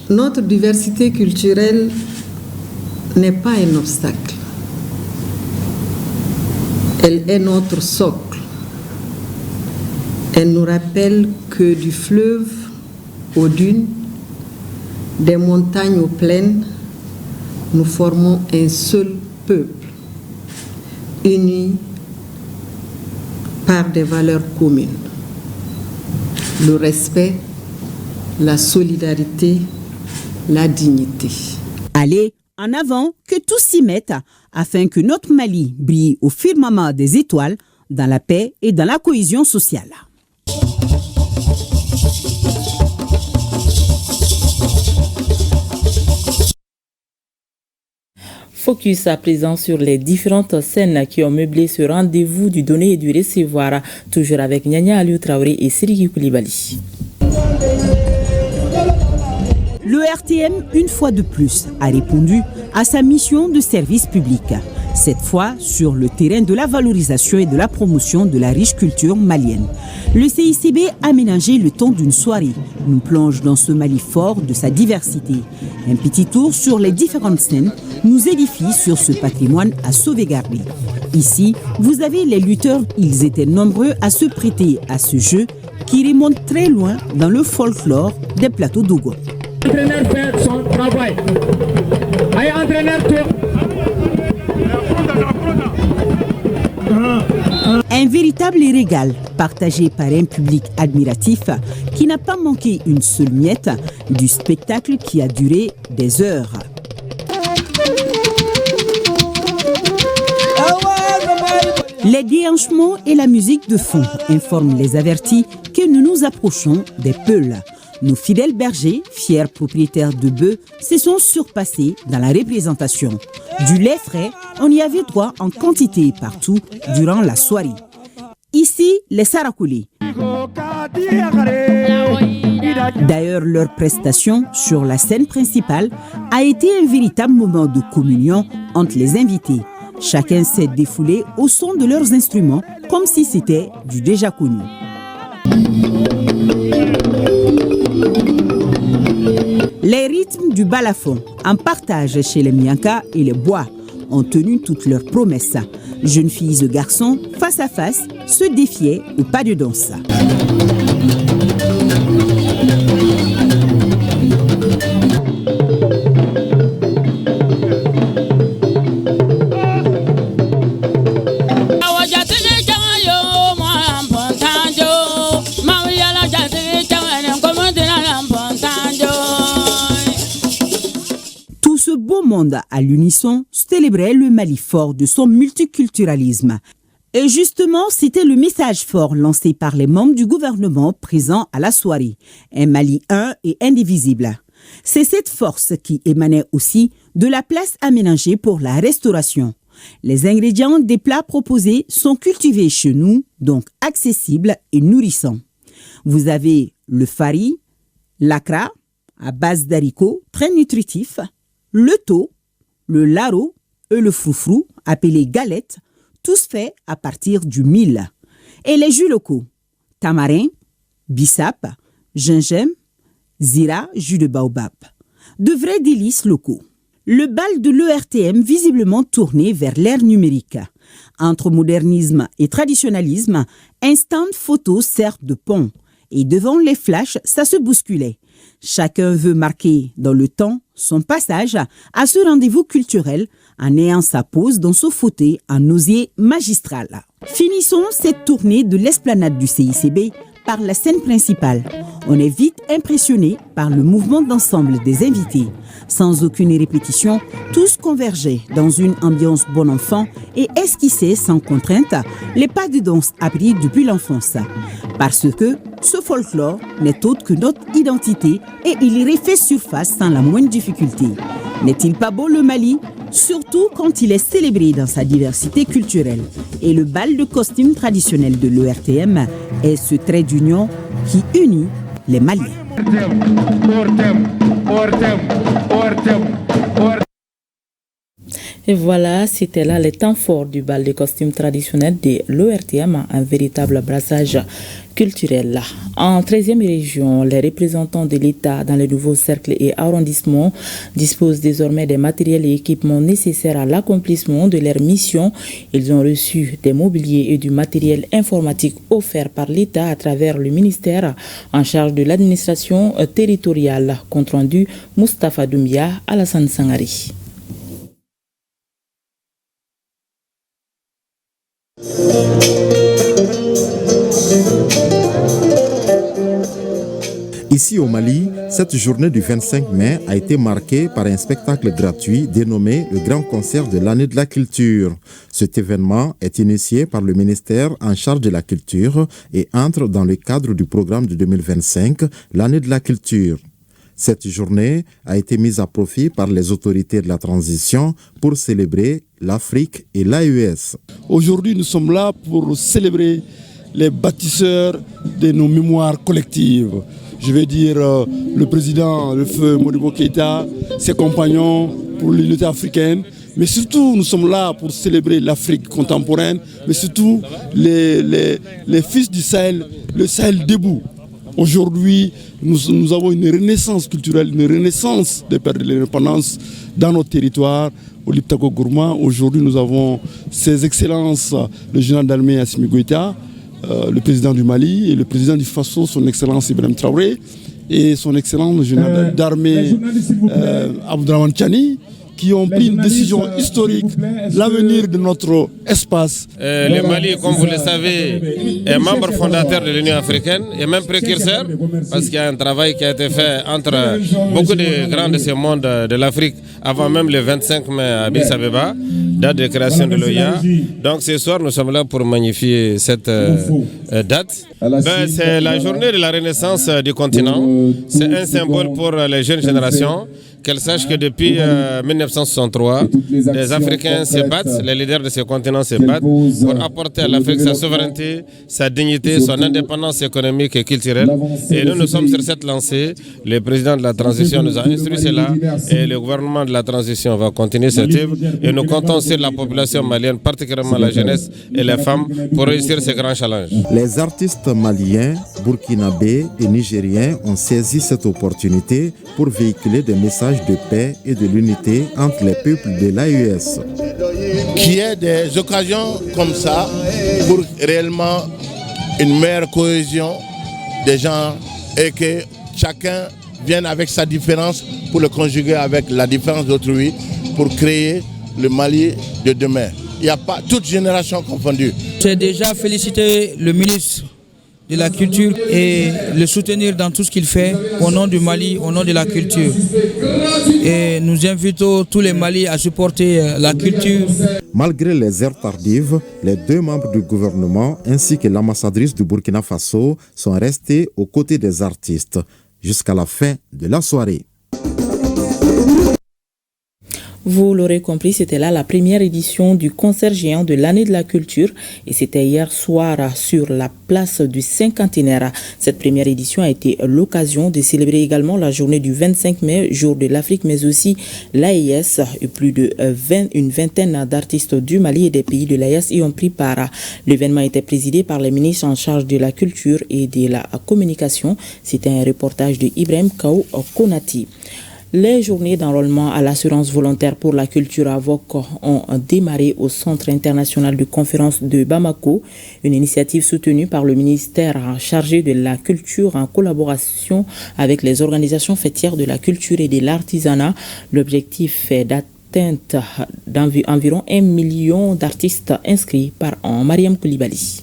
Notre diversité culturelle n'est pas un obstacle. Elle est notre socle. Elle nous rappelle que du fleuve aux dunes, des montagnes aux plaines, nous formons un seul peuple, uni par des valeurs communes. Le respect, la solidarité, la dignité. Allez, en avant, que tous s'y mettent afin que notre Mali brille au firmament des étoiles dans la paix et dans la cohésion sociale. Focus à présent sur les différentes scènes qui ont meublé ce rendez-vous du donner et du recevoir, toujours avec Nyanya Aliou Traoré et Siriki Koulibaly. Le RTM, une fois de plus, a répondu à sa mission de service public. Cette fois sur le terrain de la valorisation et de la promotion de la riche culture malienne. Le CICB a aménagé le temps d'une soirée, nous plonge dans ce Mali fort de sa diversité. Un petit tour sur les différentes scènes nous édifie sur ce patrimoine à sauvegarder. Ici, vous avez les lutteurs, ils étaient nombreux à se prêter à ce jeu qui remonte très loin dans le folklore des plateaux d'Ogo. L'entraîneur fait son travail. Allez, entraîneur, un véritable régal partagé par un public admiratif qui n'a pas manqué une seule miette du spectacle qui a duré des heures. Les déhanchements et la musique de fond informent les avertis que nous nous approchons des Peuls. Nos fidèles bergers, fiers propriétaires de bœufs, se sont surpassés dans la représentation. Du lait frais, on y avait droit en quantité partout durant la soirée. Ici, les Sarakoulés. D'ailleurs, leur prestation sur la scène principale a été un véritable moment de communion entre les invités. Chacun s'est défoulé au son de leurs instruments comme si c'était du déjà connu. Les rythmes du balafon, en partage chez les Mianka et les Bois, ont tenu toutes leurs promesses. Jeunes filles et garçons, face à face, se défiaient au pas de danse. Monde à l'unisson célébrait le Mali fort de son multiculturalisme. Et justement, c'était le message fort lancé par les membres du gouvernement présents à la soirée. Un Mali un et indivisible. C'est cette force qui émanait aussi de la place aménagée pour la restauration. Les ingrédients des plats proposés sont cultivés chez nous, donc accessibles et nourrissants. Vous avez le fari, l'acra, à base d'haricots, très nutritif, le tau, le laro et le froufrou, appelé galette, tous faits à partir du mil. Et les jus locaux, tamarin, bissap, gingembre, zira, jus de baobab. De vrais délices locaux. Le bal de l'ERTM visiblement tourné vers l'ère numérique. Entre modernisme et traditionnalisme, un stand photo sert de pont. Et devant les flashs, ça se bousculait. Chacun veut marquer dans le temps son passage à ce rendez-vous culturel en ayant sa pose dans son fauteuil en osier magistral. Finissons cette tournée de l'esplanade du CICB par la scène principale. On est vite impressionné par le mouvement d'ensemble des invités. Sans aucune répétition, tous convergeaient dans une ambiance bon enfant et esquissaient sans contrainte les pas de danse appris depuis l'enfance. Parce que ce folklore n'est autre que notre identité et il refait surface sans la moindre difficulté. N'est-il pas beau le Mali ? Surtout quand il est célébré dans sa diversité culturelle. Et le bal de costume traditionnel de l'ERTM est ce trait d'union qui unit les Maliens. Et voilà, c'était là les temps forts du bal de costumes traditionnel de l'ORTM, un véritable brassage culturel. En 13e région, les représentants de l'État dans les nouveaux cercles et arrondissements disposent désormais des matériels et équipements nécessaires à l'accomplissement de leur mission. Ils ont reçu des mobiliers et du matériel informatique offerts par l'État à travers le ministère en charge de l'administration territoriale. Compte rendu Moustapha Doumbia, Alassane Sangari. Ici au Mali, cette journée du 25 mai a été marquée par un spectacle gratuit dénommé le Grand Concert de l'année de la culture. Cet événement est initié par le ministère en charge de la culture et entre dans le cadre du programme de 2025, l'année de la culture. Cette journée a été mise à profit par les autorités de la transition pour célébrer l'Afrique et l'AES. Aujourd'hui, nous sommes là pour célébrer les bâtisseurs de nos mémoires collectives. Je vais dire le président, le feu Modibo Keïta, ses compagnons pour l'unité africaine. Mais surtout, nous sommes là pour célébrer l'Afrique contemporaine, mais surtout les fils du Sahel, le Sahel debout. Aujourd'hui, nous avons une renaissance culturelle, une renaissance des pères de l'indépendance dans notre territoire, au Liptako Gourma. Aujourd'hui, nous avons ses excellences, le général d'armée Assimi Goïta, le président du Mali et le président du Faso, son excellence Ibrahim Traoré, et son excellence le général d'armée Abdourahmane Tchani, qui ont pris une décision historique, l'avenir de notre espace. Le Mali, comme vous le savez, est membre fondateur de l'Union africaine et même précurseur, parce qu'il y a un travail qui a été fait entre beaucoup de grands de ce monde de l'Afrique avant même le 25 mai à Addis Abeba, date de création de l'OIA. Donc ce soir, nous sommes là pour magnifier cette date. C'est la journée de la renaissance du continent. C'est un symbole pour les jeunes générations. Qu'elles sachent que depuis 1963, les Africains se battent, les leaders de ce continent se battent pour apporter à l'Afrique sa souveraineté, sa dignité, son indépendance économique et culturelle. Et nous sommes sur cette lancée. Le président de la transition nous a instruit cela et le gouvernement de la transition va continuer cette œuvre. Et nous comptons sur la population malienne, particulièrement la jeunesse et les femmes, pour réussir ce grand challenge. Les artistes maliens, burkinabés et nigériens ont saisi cette opportunité pour véhiculer des messages de paix et de l'unité entre les peuples de l'AES. Qu'il y ait des occasions comme ça pour réellement une meilleure cohésion des gens et que chacun vienne avec sa différence pour le conjuguer avec la différence d'autrui pour créer le Mali de demain. Il n'y a pas toute génération confondue. J'ai déjà félicité le ministre de la culture et le soutenir dans tout ce qu'il fait au nom du Mali, au nom de la culture. Et nous invitons tous les Maliens à supporter la culture. Malgré les heures tardives, les deux membres du gouvernement ainsi que l'ambassadrice du Burkina Faso sont restés aux côtés des artistes jusqu'à la fin de la soirée. Vous l'aurez compris, c'était là la première édition du concert géant de l'année de la culture et c'était hier soir sur la place du cinquantenaire. Cette première édition a été l'occasion de célébrer également la journée du 25 mai, jour de l'Afrique, mais aussi l'AES. Et plus de une vingtaine d'artistes du Mali et des pays de l'AES y ont pris part. L'événement était présidé par les ministres en charge de la culture et de la communication. C'était un reportage de Ibrahim Kaou Konati. Les journées d'enrôlement à l'assurance volontaire pour la culture AVOC ont démarré au Centre international de conférence de Bamako, une initiative soutenue par le ministère chargé de la culture en collaboration avec les organisations fêtières de la culture et de l'artisanat. L'objectif est d'atteinte d'environ 1 million d'artistes inscrits par an. Mariam Koulibaly.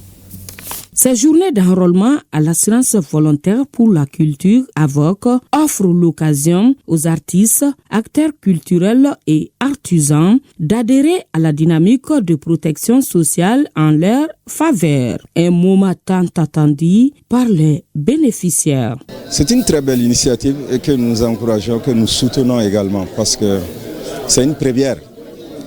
Ces journées d'enrôlement à l'assurance volontaire pour la culture AVOC offrent l'occasion aux artistes, acteurs culturels et artisans d'adhérer à la dynamique de protection sociale en leur faveur. Un moment tant attendu par les bénéficiaires. C'est une très belle initiative et que nous encourageons, que nous soutenons également parce que c'est une première.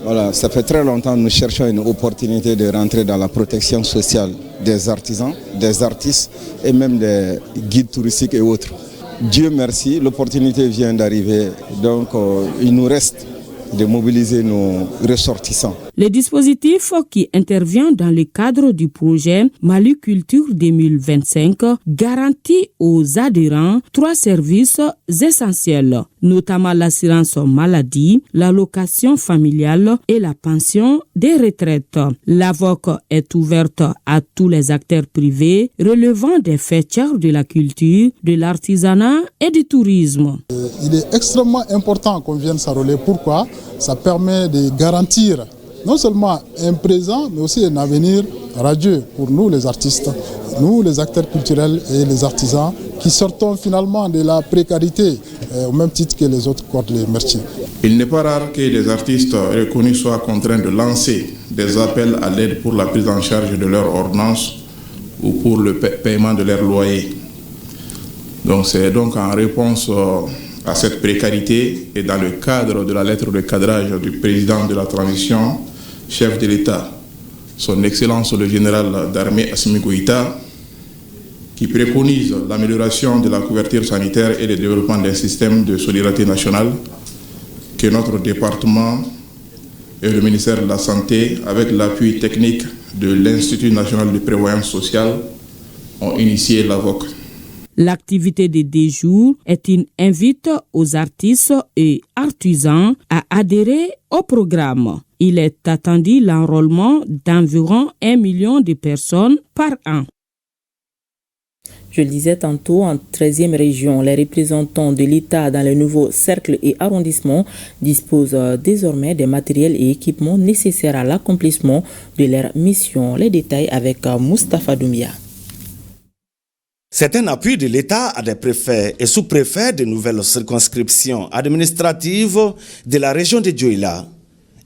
Voilà, ça fait très longtemps que nous cherchons une opportunité de rentrer dans la protection sociale des artisans, des artistes et même des guides touristiques et autres. Dieu merci, l'opportunité vient d'arriver, donc il nous reste de mobiliser nos ressortissants. Le dispositif qui intervient dans le cadre du projet Mali Culture 2025 garantit aux adhérents 3 services essentiels, notamment l'assurance maladie, l'allocation familiale et la pension des retraites. L'AVOC est ouverte à tous les acteurs privés relevant des fêtières de la culture, de l'artisanat et du tourisme. Il est extrêmement important qu'on vienne s'enrôler. Pourquoi ? Ça permet de garantir non seulement un présent, mais aussi un avenir radieux pour nous les artistes, nous les acteurs culturels et les artisans qui sortons finalement de la précarité au même titre que les autres corps de métier. Il n'est pas rare que les artistes reconnus soient contraints de lancer des appels à l'aide pour la prise en charge de leurs ordonnances ou pour le paiement de leur loyer. Donc c'est donc en réponse à cette précarité et dans le cadre de la lettre de cadrage du président de la transition, chef de l'État, son Excellence le général d'armée Assimi Goïta, qui préconise l'amélioration de la couverture sanitaire et le développement d'un système de solidarité nationale que notre département et le ministère de la Santé, avec l'appui technique de l'Institut national de prévoyance sociale, ont initié l'AVOC. L'activité de 10 jours est une invite aux artistes et artisans à adhérer au programme. Il est attendu l'enrôlement d'environ 1 million de personnes par an. Je le disais tantôt, en 13e région, les représentants de l'État dans les nouveaux cercles et arrondissements disposent désormais des matériels et équipements nécessaires à l'accomplissement de leur mission. Les détails avec Moustapha Doumia. C'est un appui de l'État à des préfets et sous-préfets de nouvelles circonscriptions administratives de la région de Dioula.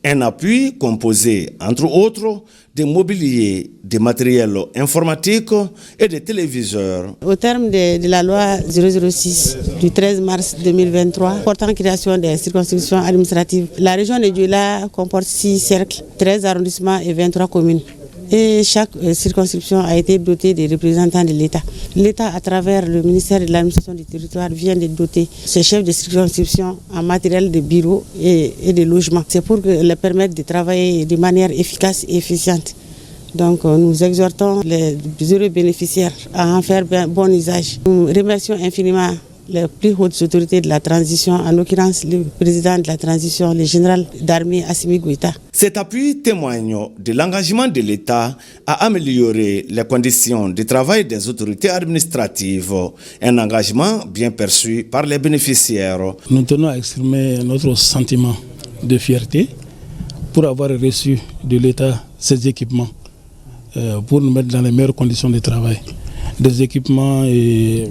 Un appui composé, entre autres, de mobilier, de matériel informatique et de téléviseurs. Au terme de la loi 006 du 13 mars 2023 portant création des circonscriptions administratives, la région de Dioula comporte 6 cercles, 13 arrondissements et 23 communes. Et chaque circonscription a été dotée des représentants de l'État. L'État, à travers le ministère de l'administration du territoire, vient de doter ses chefs de circonscription en matériel de bureau et de logement. C'est pour leur permettre de travailler de manière efficace et efficiente. Donc nous exhortons les heureux bénéficiaires à en faire bon usage. Nous remercions infiniment les plus hautes autorités de la transition, en l'occurrence le président de la transition, le général d'armée Assimi Goïta. Cet appui témoigne de l'engagement de l'État à améliorer les conditions de travail des autorités administratives, un engagement bien perçu par les bénéficiaires. Nous tenons à exprimer notre sentiment de fierté pour avoir reçu de l'État ces équipements pour nous mettre dans les meilleures conditions de travail. Des équipements et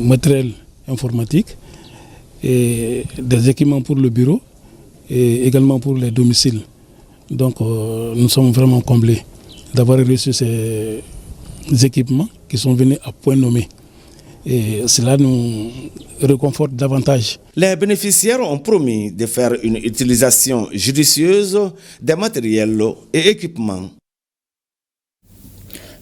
matériels informatique et des équipements pour le bureau et également pour les domiciles. Donc nous sommes vraiment comblés d'avoir reçu ces équipements qui sont venus à point nommé. Et cela nous réconforte davantage. Les bénéficiaires ont promis de faire une utilisation judicieuse des matériels et équipements.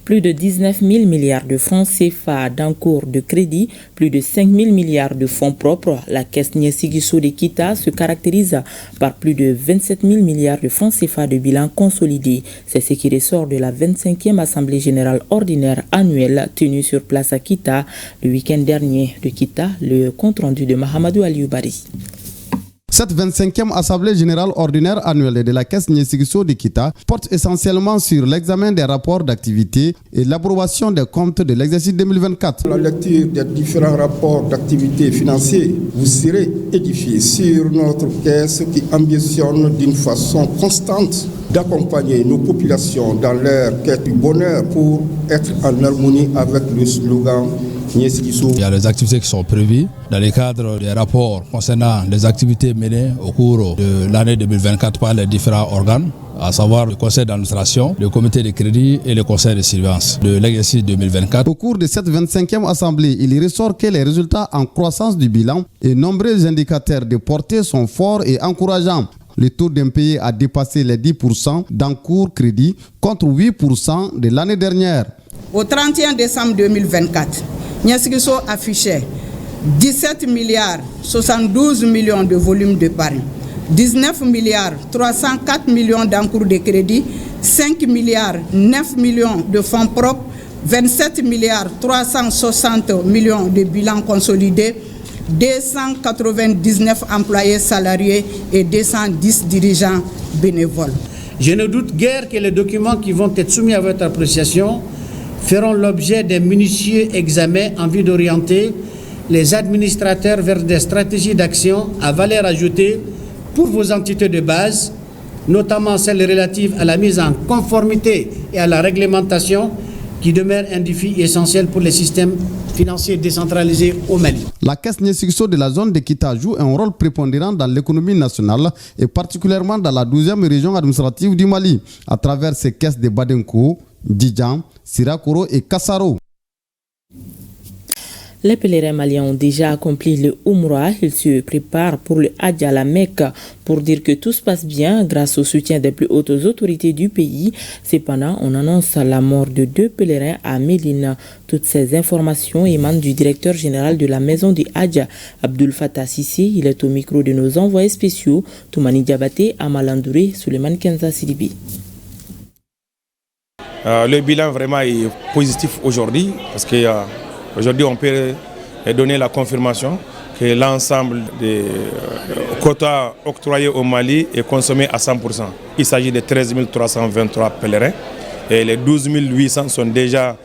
Plus de 19 000 milliards de francs CFA d'encours de crédit, plus de 5 000 milliards de fonds propres. La caisse Niesigiso de Kita se caractérise par plus de 27 000 milliards de francs CFA de bilan consolidé. C'est ce qui ressort de la 25e Assemblée générale ordinaire annuelle tenue sur place à Kita le week-end dernier. De Kita, le compte-rendu de Mahamadou Alioubari. Cette 25e Assemblée générale ordinaire annuelle de la Caisse Niesigiso de Kita porte essentiellement sur l'examen des rapports d'activité et l'approbation des comptes de l'exercice 2024. La lecture des différents rapports d'activité financiers vous serez édifié sur notre caisse qui ambitionne d'une façon constante d'accompagner nos populations dans leur quête du bonheur pour être en harmonie avec le slogan Niesigiso. Il y a des activités qui sont prévues dans le cadre des rapports concernant les activités menées au cours de l'année 2024 par les différents organes, à savoir le conseil d'administration, le comité de crédit et le conseil de surveillance de l'exercice 2024. Au cours de cette 25e assemblée, il ressort que les résultats en croissance du bilan et nombreux indicateurs de portée sont forts et encourageants. Le taux d'impayé a dépassé les 10% d'encours crédit contre 8% de l'année dernière. Au 31 décembre 2024, Niesigiso affichait 17 milliards 72 millions de volume d'épargne, 19 milliards 304 millions d'encours de crédit, 5 milliards 9 millions de fonds propres, 27 milliards 360 millions de bilan consolidé, 299 employés salariés et 210 dirigeants bénévoles. Je ne doute guère que les documents qui vont être soumis à votre appréciation feront l'objet d'un minutieux examen en vue d'orienter les administrateurs vers des stratégies d'action à valeur ajoutée pour vos entités de base, notamment celles relatives à la mise en conformité et à la réglementation qui demeure un défi essentiel pour les systèmes financiers décentralisés au Mali. La caisse Niesigiso de la zone de Kita joue un rôle prépondérant dans l'économie nationale et particulièrement dans la 12e région administrative du Mali, à travers ses caisses de Badenko, Djidjan, Sirakoro et Kassaro. Les pèlerins maliens ont déjà accompli le Umrah. Ils se préparent pour le Hajj à la Mecque pour dire que tout se passe bien grâce au soutien des plus hautes autorités du pays. Cependant, on annonce la mort de 2 pèlerins à Médine. Toutes ces informations émanent du directeur général de la maison du Hajj, Abdul Fattah Sissi. Il est au micro de nos envoyés spéciaux, Toumani Diabaté, Amalandouré, Suleiman Kenza Sidibi. Le bilan vraiment est positif aujourd'hui parce que aujourd'hui on peut donner la confirmation que l'ensemble des quotas octroyés au Mali est consommé à 100%. Il s'agit de 13 323 pèlerins et les 12 800 sont déjà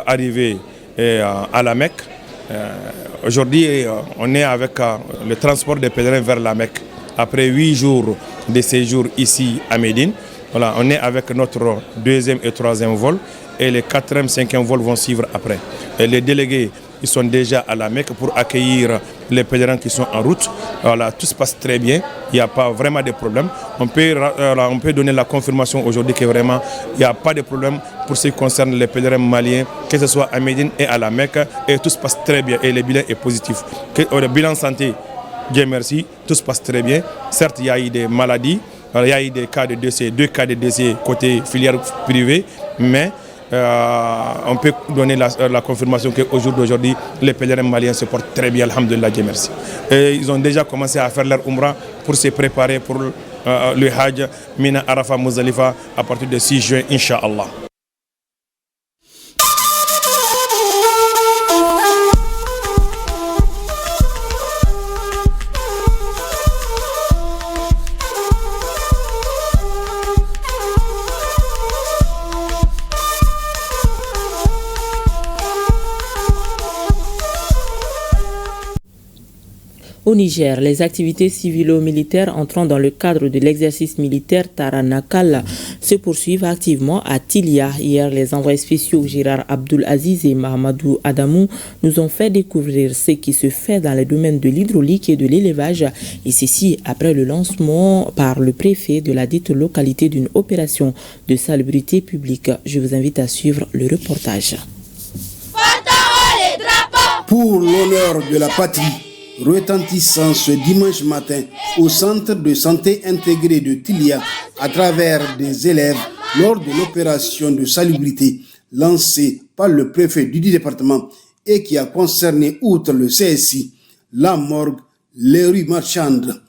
arrivés à la Mecque. Aujourd'hui, on est avec le transport des pèlerins vers la Mecque. Après 8 jours de séjour ici à Médine, voilà, on est avec notre 2e et 3e vol et les 4e, 5e vols vont suivre après. Et les délégués, ils sont déjà à la Mecque pour accueillir les pèlerins qui sont en route. Voilà, tout se passe très bien, il n'y a pas vraiment de problème. On peut donner la confirmation aujourd'hui que vraiment il n'y a pas de problème pour ce qui concerne les pèlerins maliens, que ce soit à Médine et à la Mecque, et tout se passe très bien et le bilan est positif. Le bilan santé, Dieu merci, tout se passe très bien. Certes, il y a eu des maladies, il y a eu des cas de décès, 2 cas de décès côté filière privée, mais on peut donner la confirmation qu'aujourd'hui, les pèlerins maliens se portent très bien, alhamdoulilah, Dieu merci. Et ils ont déjà commencé à faire leur umrah pour se préparer pour le Hajj, Mina, Arafat, Muzdalifa à partir de 6 juin, Inch'Allah. Au Niger, les activités civilo-militaires entrant dans le cadre de l'exercice militaire Taranakal se poursuivent activement à Tilia. Hier, les envoyés spéciaux Gérard Abdul Aziz et Mahamadou Adamou nous ont fait découvrir ce qui se fait dans les domaines de l'hydraulique et de l'élevage, et ceci après le lancement par le préfet de la dite localité d'une opération de salubrité publique. Je vous invite à suivre le reportage. Pour l'honneur de la patrie, retentissant ce dimanche matin au centre de santé intégré de Tilia à travers des élèves lors de l'opération de salubrité lancée par le préfet du département et qui a concerné outre le CSI, la morgue, les rues marchandes.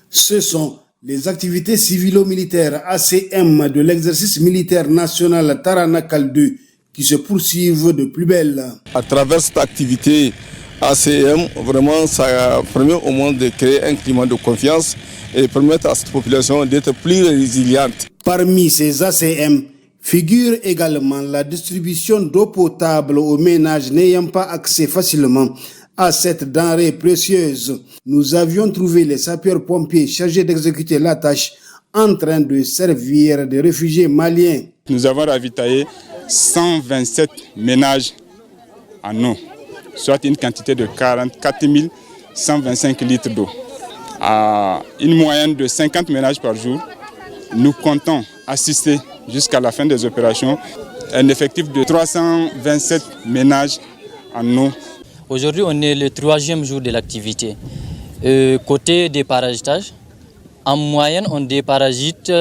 Ce sont les activités civilo-militaires ACM de l'exercice militaire national Taranakal 2 qui se poursuivent de plus belle. À travers cette activité ACM, vraiment, ça permet au moins de créer un climat de confiance et permettre à cette population d'être plus résiliente. Parmi ces ACM figure également la distribution d'eau potable aux ménages n'ayant pas accès facilement à cette denrée précieuse. Nous avions trouvé les sapeurs-pompiers chargés d'exécuter la tâche en train de servir des réfugiés maliens. Nous avons ravitaillé 127 ménages en eau, soit une quantité de 44 125 litres d'eau. À une moyenne de 50 ménages par jour, nous comptons assister jusqu'à la fin des opérations un effectif de 327 ménages en eau. Aujourd'hui, on est le 3e jour de l'activité. Côté déparagitage, en moyenne, on déparasite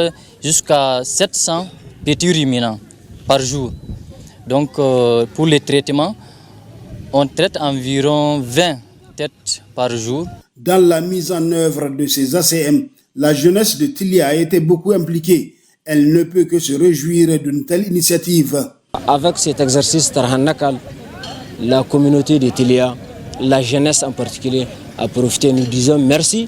jusqu'à 700 petits ruminants par jour. Donc, pour les traitements, on traite environ 20 têtes par jour. Dans la mise en œuvre de ces ACM, la jeunesse de Tilia a été beaucoup impliquée. Elle ne peut que se réjouir d'une telle initiative. Avec cet exercice Taranakal, la communauté de Tilia, la jeunesse en particulier, a profité. Nous disons merci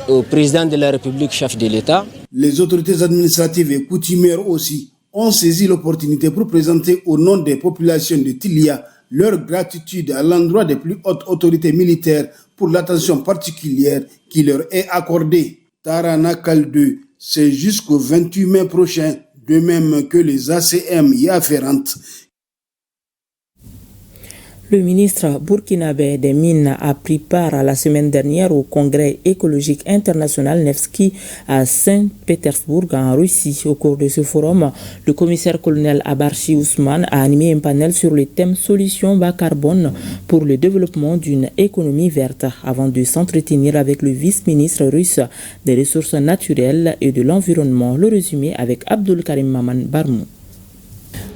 au président de la République, chef de l'État. Les autorités administratives et coutumières aussi ont saisi l'opportunité pour présenter au nom des populations de Tilia leur gratitude à l'endroit des plus hautes autorités militaires pour l'attention particulière qui leur est accordée. Taranakal 2, c'est jusqu'au 28 mai prochain, de même que les ACM y afférentes. Le ministre burkinabé des Mines a pris part la semaine dernière au congrès écologique international Nevski à Saint-Pétersbourg en Russie. Au cours de ce forum, le commissaire-colonel Abarchi Ousmane a animé un panel sur le thème solutions bas carbone pour le développement d'une économie verte avant de s'entretenir avec le vice-ministre russe des ressources naturelles et de l'environnement. Le résumé avec Abdul Karim Maman Barmou.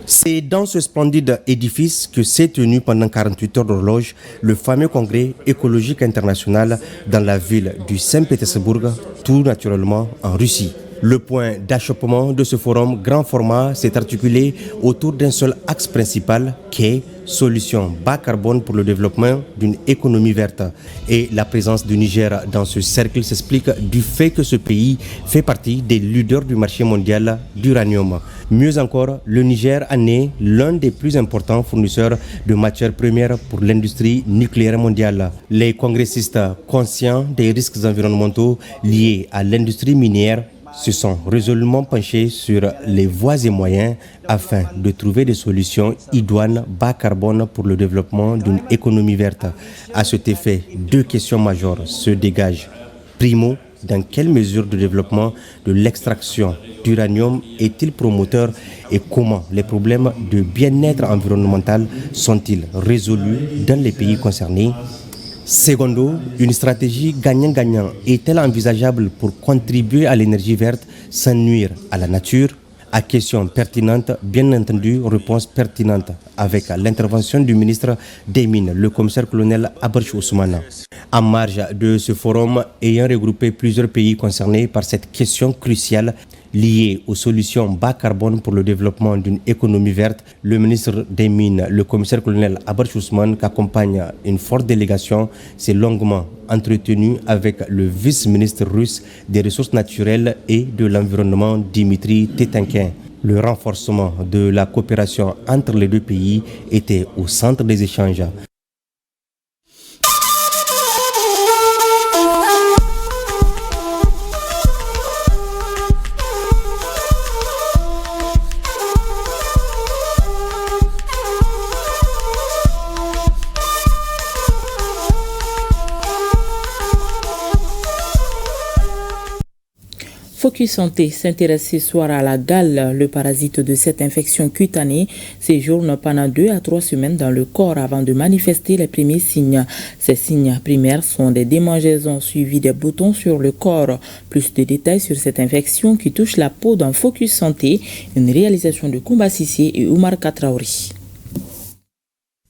C'est dans ce splendide édifice que s'est tenu pendant 48 heures d'horloge le fameux congrès écologique international dans la ville du Saint-Pétersbourg, tout naturellement en Russie. Le point d'achoppement de ce forum grand format s'est articulé autour d'un seul axe principal qu'est solution bas carbone pour le développement d'une économie verte. Et la présence du Niger dans ce cercle s'explique du fait que ce pays fait partie des leaders du marché mondial d'uranium. Mieux encore, le Niger en est l'un des plus importants fournisseurs de matières premières pour l'industrie nucléaire mondiale. Les congressistes, conscients des risques environnementaux liés à l'industrie minière, se sont résolument penchés sur les voies et moyens afin de trouver des solutions idoines bas carbone pour le développement d'une économie verte. À cet effet, deux questions majeures se dégagent. Primo, dans quelle mesure le développement de l'extraction d'uranium est-il promoteur et comment les problèmes de bien-être environnemental sont-ils résolus dans les pays concernés? Secondo, une stratégie gagnant-gagnant est-elle envisageable pour contribuer à l'énergie verte sans nuire à la nature? À question pertinente, bien entendu, réponse pertinente avec l'intervention du ministre des Mines, le commissaire-colonel Abarch Ousmane. En marge de ce forum ayant regroupé plusieurs pays concernés par cette question cruciale liée aux solutions bas carbone pour le développement d'une économie verte, le ministre des Mines, le commissaire-colonel Abarch Ousmane, qu'accompagne une forte délégation, s'est longuement entretenu avec le vice-ministre russe des ressources naturelles et de l'environnement, Dimitri Tetinkin. Le renforcement de la coopération entre les deux pays était au centre des échanges. Focus Santé s'intéresse ce soir à la gale, le parasite de cette infection cutanée, séjourne pendant 2 à 3 semaines dans le corps avant de manifester les premiers signes. Ces signes primaires sont des démangeaisons suivies des boutons sur le corps. Plus de détails sur cette infection qui touche la peau dans Focus Santé, une réalisation de Koumba Sissé et Oumar Katraouri.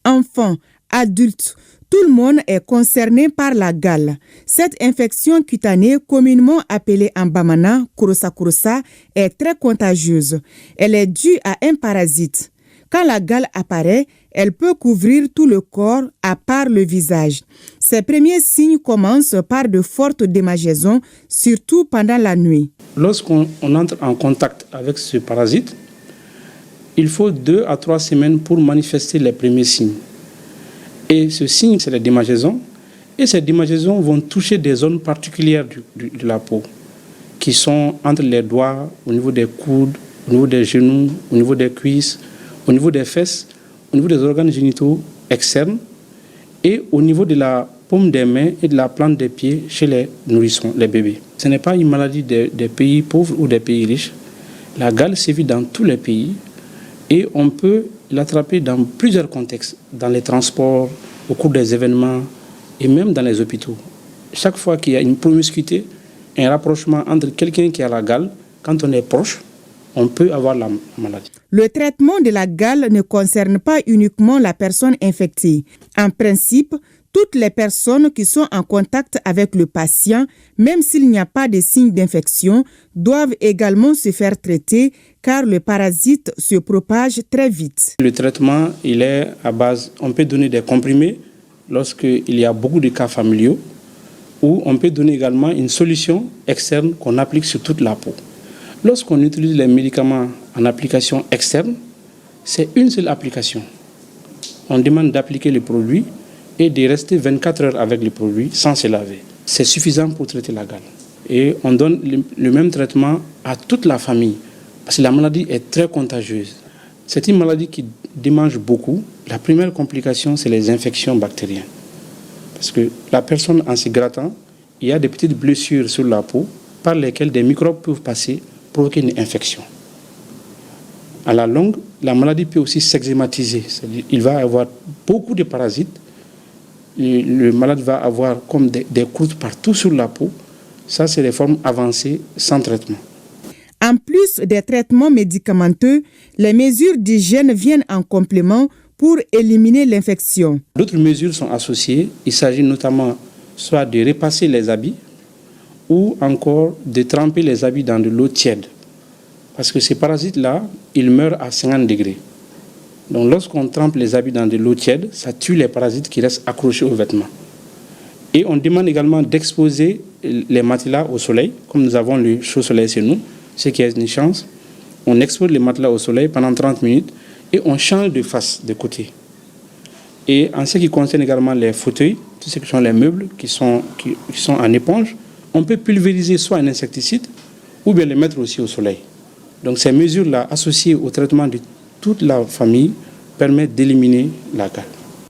Enfants, adultes, tout le monde est concerné par la gale. Cette infection cutanée, communément appelée en bamana, kurosa, est très contagieuse. Elle est due à un parasite. Quand la gale apparaît, elle peut couvrir tout le corps à part le visage. Ses premiers signes commencent par de fortes démangeaisons, surtout pendant la nuit. Lorsqu'on entre en contact avec ce parasite, il faut 2 à 3 semaines pour manifester les premiers signes. Et ce signe, c'est la démangeaison. Et ces démangeaisons vont toucher des zones particulières de la peau, qui sont entre les doigts, au niveau des coudes, au niveau des genoux, au niveau des cuisses, au niveau des fesses, au niveau des organes génitaux externes et au niveau de la paume des mains et de la plante des pieds chez les nourrissons, les bébés. Ce n'est pas une maladie des pays pauvres ou des pays riches. La gale sévit dans tous les pays et on peut l'attraper dans plusieurs contextes, dans les transports, au cours des événements et même dans les hôpitaux. Chaque fois qu'il y a une promiscuité, un rapprochement entre quelqu'un qui a la gale, quand on est proche, on peut avoir la maladie. Le traitement de la gale ne concerne pas uniquement la personne infectée. En principe, toutes les personnes qui sont en contact avec le patient, même s'il n'y a pas de signes d'infection, doivent également se faire traiter car le parasite se propage très vite. Le traitement, il est à base, on peut donner des comprimés lorsqu'il y a beaucoup de cas familiaux ou on peut donner également une solution externe qu'on applique sur toute la peau. Lorsqu'on utilise les médicaments en application externe, c'est une seule application. On demande d'appliquer le produit et de rester 24 heures avec le produit sans se laver. C'est suffisant pour traiter la gale. Et on donne le même traitement à toute la famille parce que la maladie est très contagieuse. C'est une maladie qui démange beaucoup. La première complication, c'est les infections bactériennes. Parce que la personne, en se grattant, il y a des petites blessures sur la peau par lesquelles des microbes peuvent passer, provoquer une infection. À la longue, la maladie peut aussi s'eczématiser. Il va avoir beaucoup de parasites. Le malade va avoir comme des croûtes partout sur la peau. Ça, c'est les formes avancées sans traitement. En plus des traitements médicamenteux, les mesures d'hygiène viennent en complément pour éliminer l'infection. D'autres mesures sont associées. Il s'agit notamment soit de repasser les habits ou encore de tremper les habits dans de l'eau tiède. Parce que ces parasites-là, ils meurent à 50 degrés. Donc lorsqu'on trempe les habits dans de l'eau tiède, ça tue les parasites qui restent accrochés aux vêtements. Et on demande également d'exposer les matelas au soleil, comme nous avons le chaud soleil chez nous, ce qui est une chance. On expose les matelas au soleil pendant 30 minutes et on change de face, de côté. Et en ce qui concerne également les fauteuils, tout ce qui sont les meubles qui sont en éponge, on peut pulvériser soit un insecticide ou bien les mettre aussi au soleil. Donc ces mesures-là, associées au traitement de toute la famille, permettent d'éliminer la gale.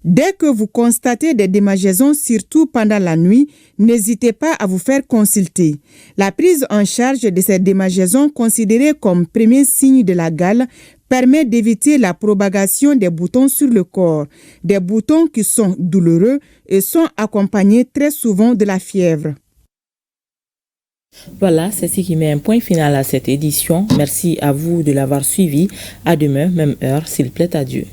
Dès que vous constatez des démangeaisons, surtout pendant la nuit, n'hésitez pas à vous faire consulter. La prise en charge de ces démangeaisons, considérées comme premier signe de la gale, permet d'éviter la propagation des boutons sur le corps, des boutons qui sont douloureux et sont accompagnés très souvent de la fièvre. Voilà, c'est ce qui met un point final à cette édition. Merci à vous de l'avoir suivi. À demain, même heure, s'il plaît à Dieu.